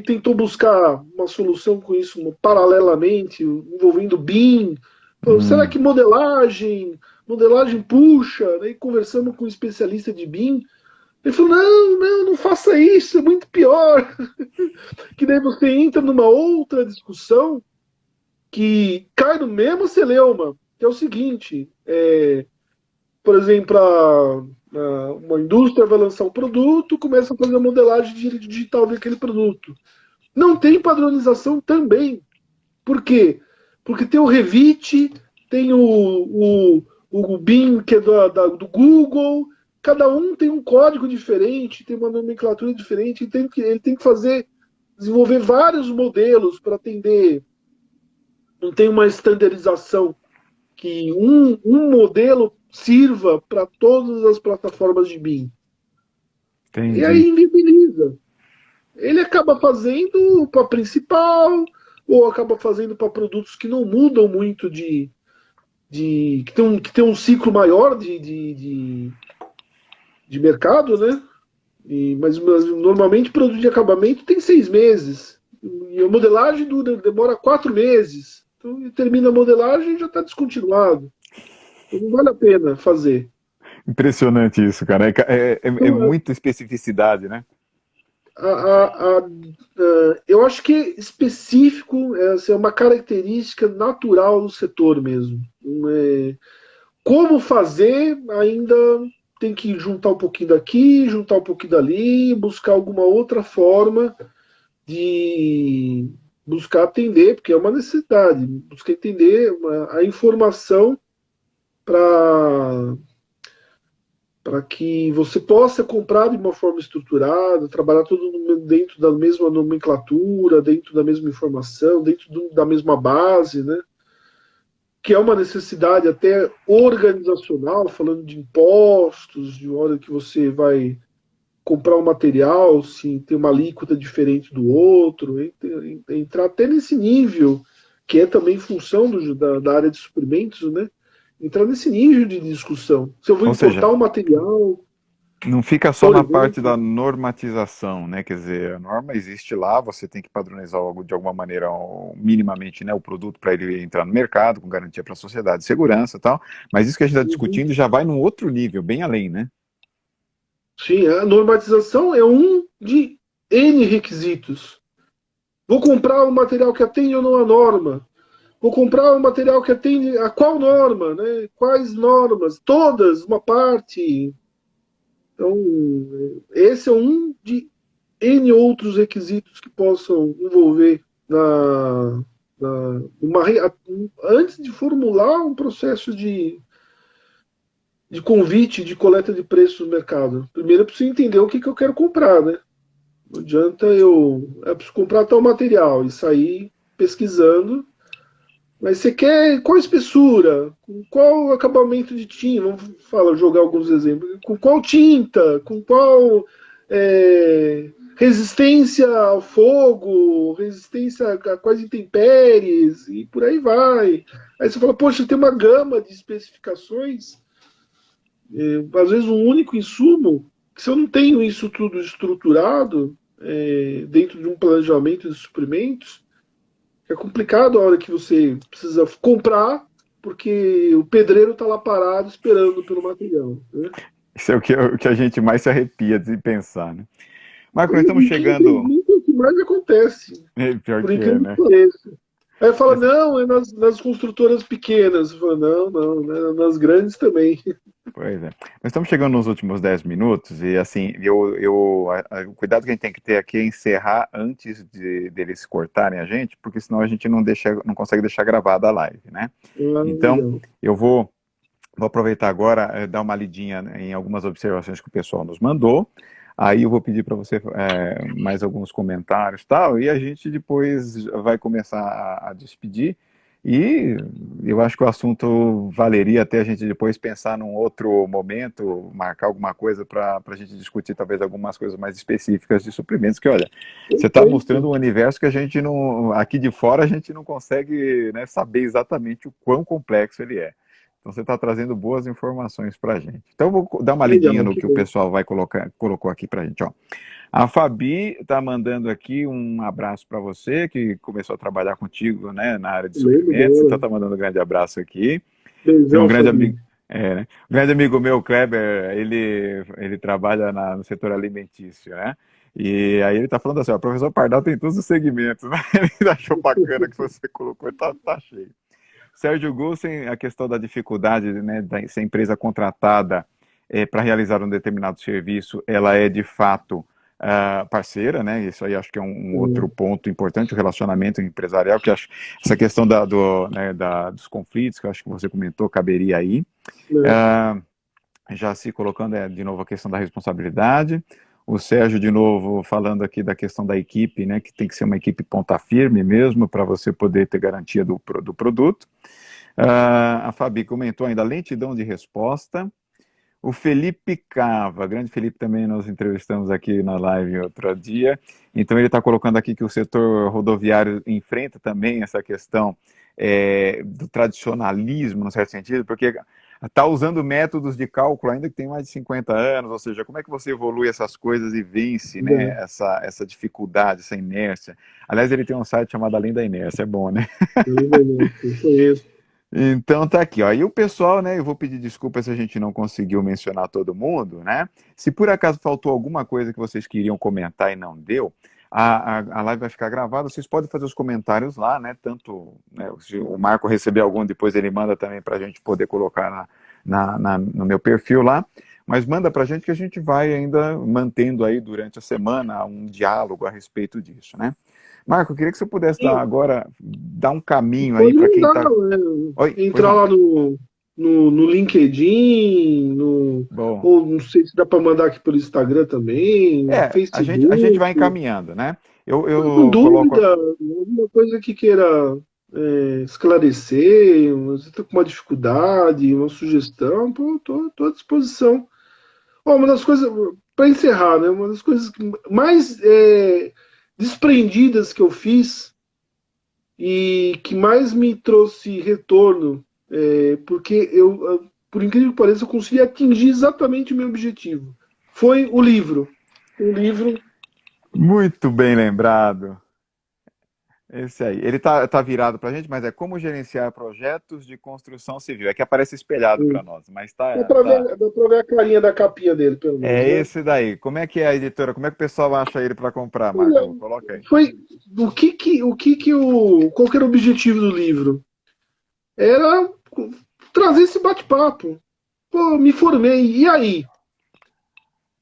Tentou buscar uma solução com isso paralelamente, envolvendo BIM. Falou, será Hum. que modelagem puxa? Daí conversamos com um especialista de BIM. Ele falou, não, não, não faça isso, é muito pior. Que daí você entra numa outra discussão que cai no mesmo celeuma, que é o seguinte, por exemplo, uma indústria vai lançar um produto, começa a fazer a modelagem digital daquele produto. Não tem padronização também. Por quê? Porque tem o Revit, tem o BIM, que é do Google, cada um tem um código diferente, tem uma nomenclatura diferente, ele tem que desenvolver vários modelos para atender. Não tem uma estandarização que um modelo sirva para todas as plataformas de BIM. E Entendi. aí inviabiliza. Ele acaba fazendo para principal, ou acaba fazendo para produtos que não mudam muito que tem um ciclo maior de mercado, né? Mas normalmente produto de acabamento tem 6 meses. E a modelagem demora 4 meses. Então termina a modelagem e já está descontinuado. Então não vale a pena fazer. Impressionante isso, cara. É Então, muita especificidade, né? eu acho que específico é uma característica natural do setor mesmo. Como fazer, ainda tem que juntar um pouquinho daqui, juntar um pouquinho dali, buscar alguma outra forma de buscar atender, porque é uma necessidade, buscar entender a informação para que você possa comprar de uma forma estruturada, trabalhar tudo dentro da mesma nomenclatura, dentro da mesma informação, da mesma base, né? Que é uma necessidade até organizacional, falando de impostos, de hora que você vai comprar um material, se tem uma alíquota diferente do outro, entrar até nesse nível, que é também função da área de suprimentos, né? Entrar nesse nível de discussão. Se eu vou Ou seja, importar um material, não fica só por na parte da exemplo, normatização, né? Quer dizer, a norma existe lá, você tem que padronizar algo de alguma maneira, minimamente, né, o produto para ele entrar no mercado, com garantia para a sociedade, segurança e tal. Mas isso que a gente está uhum, discutindo já vai num outro nível, bem além, né? sim, a normatização é um de N requisitos. Vou comprar um material que atende ou não a norma. Vou comprar um material que atende a qual norma, né? Quais normas? Todas, uma parte. Então, esse é um de N outros requisitos que possam envolver uma, antes de formular um processo de convite, de coleta de preços no mercado. Primeiro eu preciso entender o que eu quero comprar, né? Não adianta eu preciso comprar tal material e sair pesquisando. Mas você quer qual espessura? Com qual acabamento de tinta? Vamos jogar alguns exemplos. Com qual tinta? Com qual resistência ao fogo? Resistência a quais intempéries? E por aí vai. Aí você fala, poxa, tem uma gama de especificações, às vezes um único insumo, que se eu não tenho isso tudo estruturado dentro de um planejamento de suprimentos, é complicado a hora que você precisa comprar, porque o pedreiro está lá parado esperando pelo material, né? Isso é o que a gente mais se arrepia de pensar, né? Marco, nós estamos E quem chegando. acredita, é o que mais acontece, Pior por que é, incrível né? que pareça. Aí fala, Nós- não, é nas construtoras pequenas. Eu falo, não, não, né, nas grandes também. Pois é. Nós estamos chegando nos últimos 10 minutos e, assim, o cuidado que a gente tem que ter aqui é encerrar antes deles cortarem a gente, porque senão a gente não consegue deixar gravada a live, né? Ah, Então, legal. eu vou aproveitar agora, dar uma lidinha em algumas observações que o pessoal nos mandou. Aí eu vou pedir para você mais alguns comentários e tal, e a gente depois vai começar a despedir. E eu acho que o assunto valeria até a gente depois pensar num outro momento, marcar alguma coisa para a gente discutir talvez algumas coisas mais específicas de suprimentos, que olha, você está mostrando Perfeito. um universo que a gente não, aqui de fora a gente não consegue, né, saber exatamente o quão complexo ele é. Então você está trazendo boas informações para a gente. Então eu vou dar uma lidinha Legal, no que que o bom. pessoal colocou aqui para a gente. Ó. A Fabi está mandando aqui um abraço para você, que começou a trabalhar contigo, né, na área de Lembro suprimentos. Então dela. está mandando um grande abraço aqui. Tem um Beijão, grande Fabi. amigo, né? Um grande amigo meu, Kleber, ele trabalha no setor alimentício, né? E aí ele está falando assim, ó, o professor Pardal tem todos os segmentos, né? Ele achou bacana que você colocou, tá cheio. Sérgio Gussen, a questão da dificuldade, né, da se a empresa contratada para realizar um determinado serviço, ela é de fato parceira, né? Isso aí acho que é um outro ponto importante, o relacionamento empresarial, que acho essa questão dos conflitos, que eu acho que você comentou, caberia aí. Né? Ah, já se colocando de novo a questão da responsabilidade. O Sérgio, de novo, falando aqui da questão da equipe, né, que tem que ser uma equipe ponta firme mesmo, para você poder ter garantia do produto. A Fabi comentou ainda lentidão de resposta. O Felipe Cava, grande Felipe também nós entrevistamos aqui na live outro dia. Então ele está colocando aqui que o setor rodoviário enfrenta também essa questão do tradicionalismo, no certo sentido, porque está usando métodos de cálculo ainda que tem mais de 50 anos, ou seja, como é que você evolui essas coisas e vence, né, Né? essa dificuldade, essa inércia. Aliás, ele tem um site chamado Além da Inércia, é bom, né? Ainda não, eu conheço. Então tá aqui, ó. E o pessoal, né? Eu vou pedir desculpa se a gente não conseguiu mencionar todo mundo, né? Se por acaso faltou alguma coisa que vocês queriam comentar e não deu, a live vai ficar gravada. Vocês podem fazer os comentários lá, né? Tanto, né, se o Marco receber algum, depois ele manda também para a gente poder colocar no meu perfil lá. Mas manda para a gente que a gente vai ainda mantendo aí durante a semana um diálogo a respeito disso, né? Marco, eu queria que você pudesse dar Sim, agora, dar um caminho aí pode para quem mandar, está. né? Oi, pois Entrar não. lá no LinkedIn, Bom, ou não sei se dá para mandar aqui pelo Instagram também, no a gente vai Facebook. encaminhando, né? Eu, Tá com eu coloco. dúvida, alguma coisa que queira esclarecer, você está com uma dificuldade, uma sugestão, pô, tô à disposição. Ó, uma das coisas, para encerrar, né, uma das coisas mais desprendidas que eu fiz e que mais me trouxe retorno, porque por incrível que pareça, eu consegui atingir exatamente o meu objetivo. Foi o livro. Um livro. Muito bem lembrado. Esse aí. Ele tá virado pra gente, mas é como gerenciar projetos de construção civil. É que aparece espelhado para nós, mas Dá pra ver a carinha da capinha dele, pelo é menos, né? esse daí. Como é que é a editora? Como é que o pessoal acha ele para comprar, Marco? Olha, Coloca aí. foi qual que era o objetivo do livro? Era trazer esse bate-papo. Pô, me formei, e aí?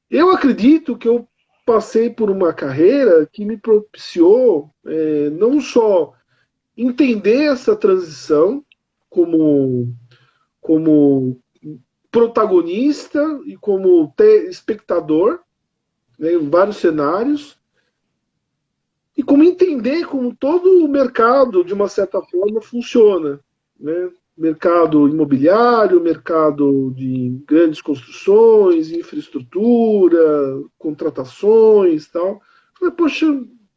Eu acredito que eu passei por uma carreira que me propiciou não só entender essa transição como, como protagonista e como espectador, né, em vários cenários, e como entender como todo o mercado, de uma certa forma, funciona. Né? Mercado imobiliário, mercado de grandes construções, infraestrutura, contratações tal. Falei, poxa,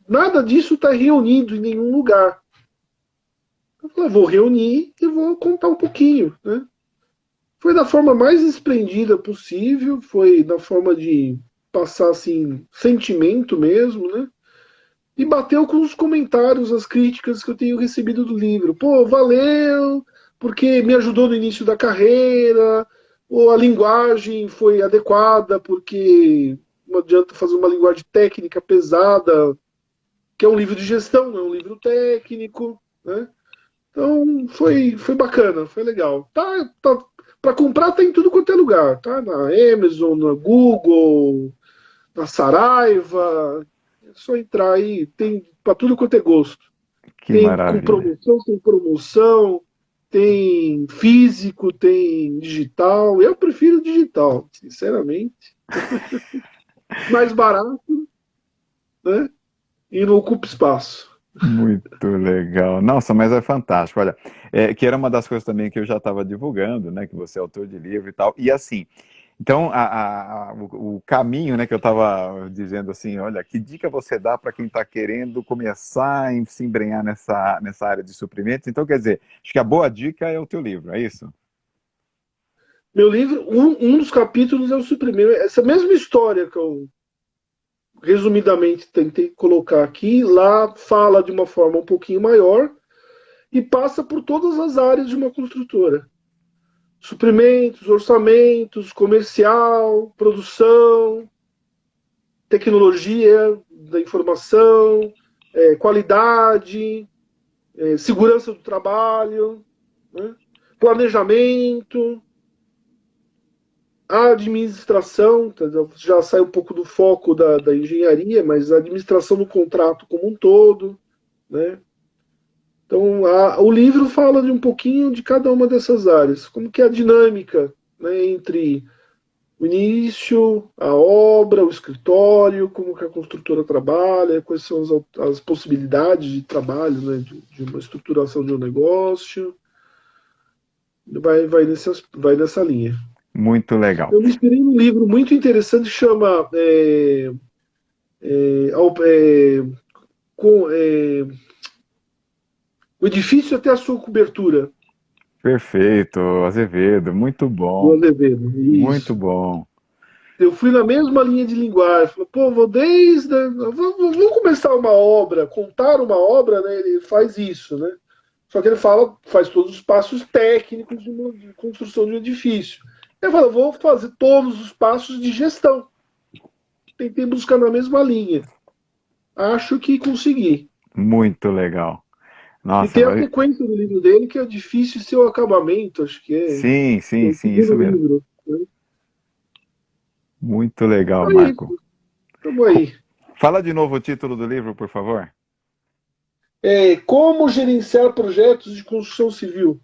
nada disso está reunido em nenhum lugar. Eu falei, vou reunir e vou contar um pouquinho. Né? Foi da forma mais esplendida possível, foi da forma de passar assim, sentimento mesmo, né? E bateu com os comentários, as críticas que eu tenho recebido do livro. Pô, valeu, porque me ajudou no início da carreira, ou a linguagem foi adequada, porque não adianta fazer uma linguagem técnica pesada, que é um livro de gestão, não é um livro técnico, né? Então foi bacana, foi legal. Para comprar tem em tudo quanto é lugar, tá? Na Amazon, na Google, na Saraiva. É só entrar aí, tem para tudo quanto é gosto. Que Tem com maravilha. promoção, sem promoção, tem físico, tem digital. Eu prefiro digital, sinceramente. Mais barato, né? E não ocupa espaço. Muito legal. Nossa, mas é fantástico. Olha, que era uma das coisas também que eu já estava divulgando, né? Que você é autor de livro e tal. E assim, então o caminho, né? Que eu estava dizendo assim, olha, que dica você dá para quem está querendo começar a se embrenhar nessa área de suprimentos? Então, quer dizer, acho que a boa dica é o teu livro, é isso? Meu livro, um dos capítulos é o suprimento. Essa mesma história que eu resumidamente tentei colocar aqui, lá fala de uma forma um pouquinho maior e passa por todas as áreas de uma construtora. Suprimentos, orçamentos, comercial, produção, tecnologia da informação, qualidade, segurança do trabalho, né? Planejamento, a administração, entendeu? Já sai um pouco do foco da engenharia, mas a administração do contrato como um todo, né? Então, o livro fala de um pouquinho de cada uma dessas áreas, como que é a dinâmica, né, entre o início, a obra, o escritório, como que a construtora trabalha, quais são as possibilidades de trabalho, né, de uma estruturação de um negócio, vai nessa linha. Muito legal. Eu me inspirei num livro muito interessante que chama com, O Edifício até a Sua Cobertura, Perfeito, Azevedo, muito do bom, Azevedo. muito Isso. bom. Eu fui na mesma linha de linguagem. Falei, pô, vou começar uma obra, contar uma obra, né? Ele faz isso, né? Só que ele faz todos os passos técnicos de construção de um edifício. Eu falo, vou fazer todos os passos de gestão. Tentei buscar na mesma linha. Acho que consegui. Muito legal. E Nossa, tem a sequência do livro dele, que é difícil seu acabamento, acho que é sim, sim, o sim, isso segundo mesmo. livro. Né? Muito legal, É Marco. isso, estamos aí. Fala de novo o título do livro, por favor. Como gerenciar projetos de construção civil.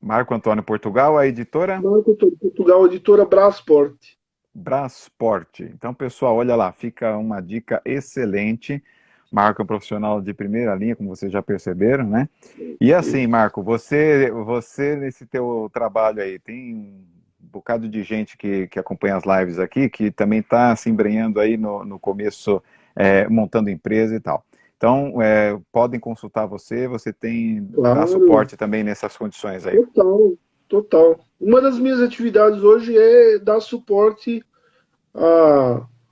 Marco Antônio Portugal, a editora Marco Portugal, editora Brasport. Brasport. Então, pessoal, olha lá, fica uma dica excelente. Marco é um profissional de primeira linha, como vocês já perceberam, né? E assim, Marco, você nesse teu trabalho aí, tem um bocado de gente que acompanha as lives aqui, que também está se embrenhando aí no começo, montando empresa e tal. Então, podem consultar você, você dá Claro, suporte também nessas condições aí. total, total. Uma das minhas atividades hoje é dar suporte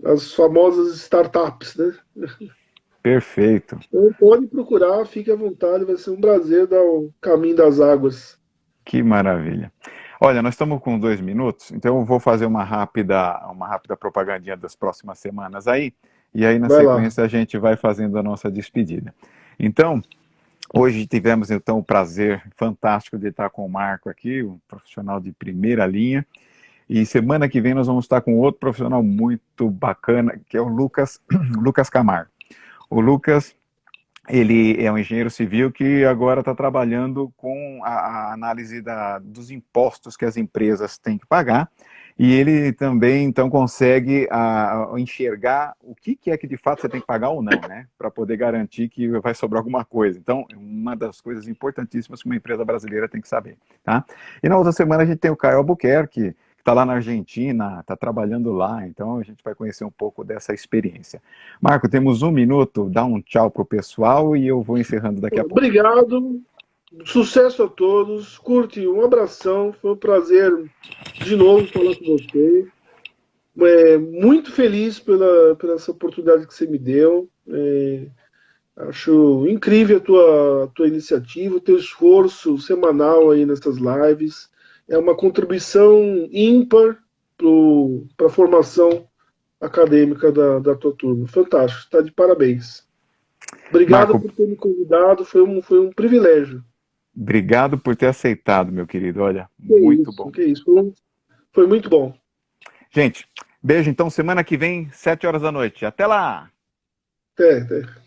às famosas startups, né? Perfeito. Então, pode procurar, fique à vontade, vai ser um prazer dar o caminho das águas. Que maravilha. Olha, nós estamos com 2 minutos, então eu vou fazer uma rápida propagandinha das próximas semanas aí, e aí na Vai lá. sequência a gente vai fazendo a nossa despedida. Então, hoje tivemos então o prazer fantástico de estar com o Marco aqui, um profissional de primeira linha, e semana que vem nós vamos estar com outro profissional muito bacana, que é o Lucas, Lucas Camargo. O Lucas, ele é um engenheiro civil que agora está trabalhando com a análise dos impostos que as empresas têm que pagar, e ele também então consegue enxergar o que é que de fato você tem que pagar ou não, né? Para poder garantir que vai sobrar alguma coisa. Então, uma das coisas importantíssimas que uma empresa brasileira tem que saber, tá? E na outra semana a gente tem o Caio Albuquerque, que está lá na Argentina, está trabalhando lá, então a gente vai conhecer um pouco dessa experiência. Marco, temos 1 minuto, dá um tchau pro pessoal e eu vou encerrando daqui a pouco. Obrigado, sucesso a todos, curte, um abração, foi um prazer de novo falar com você. Muito feliz pela essa oportunidade que você me deu. Acho incrível a tua iniciativa, o teu esforço semanal aí nessas lives. é uma contribuição ímpar para a formação acadêmica da tua turma. Fantástico, está de parabéns. Obrigado Marco, por ter me convidado, foi um privilégio. obrigado por ter aceitado, meu querido. Olha, Que muito isso, bom. que isso. Foi muito bom. Gente, beijo então. Semana que vem, 7 horas da noite. Até lá! Até.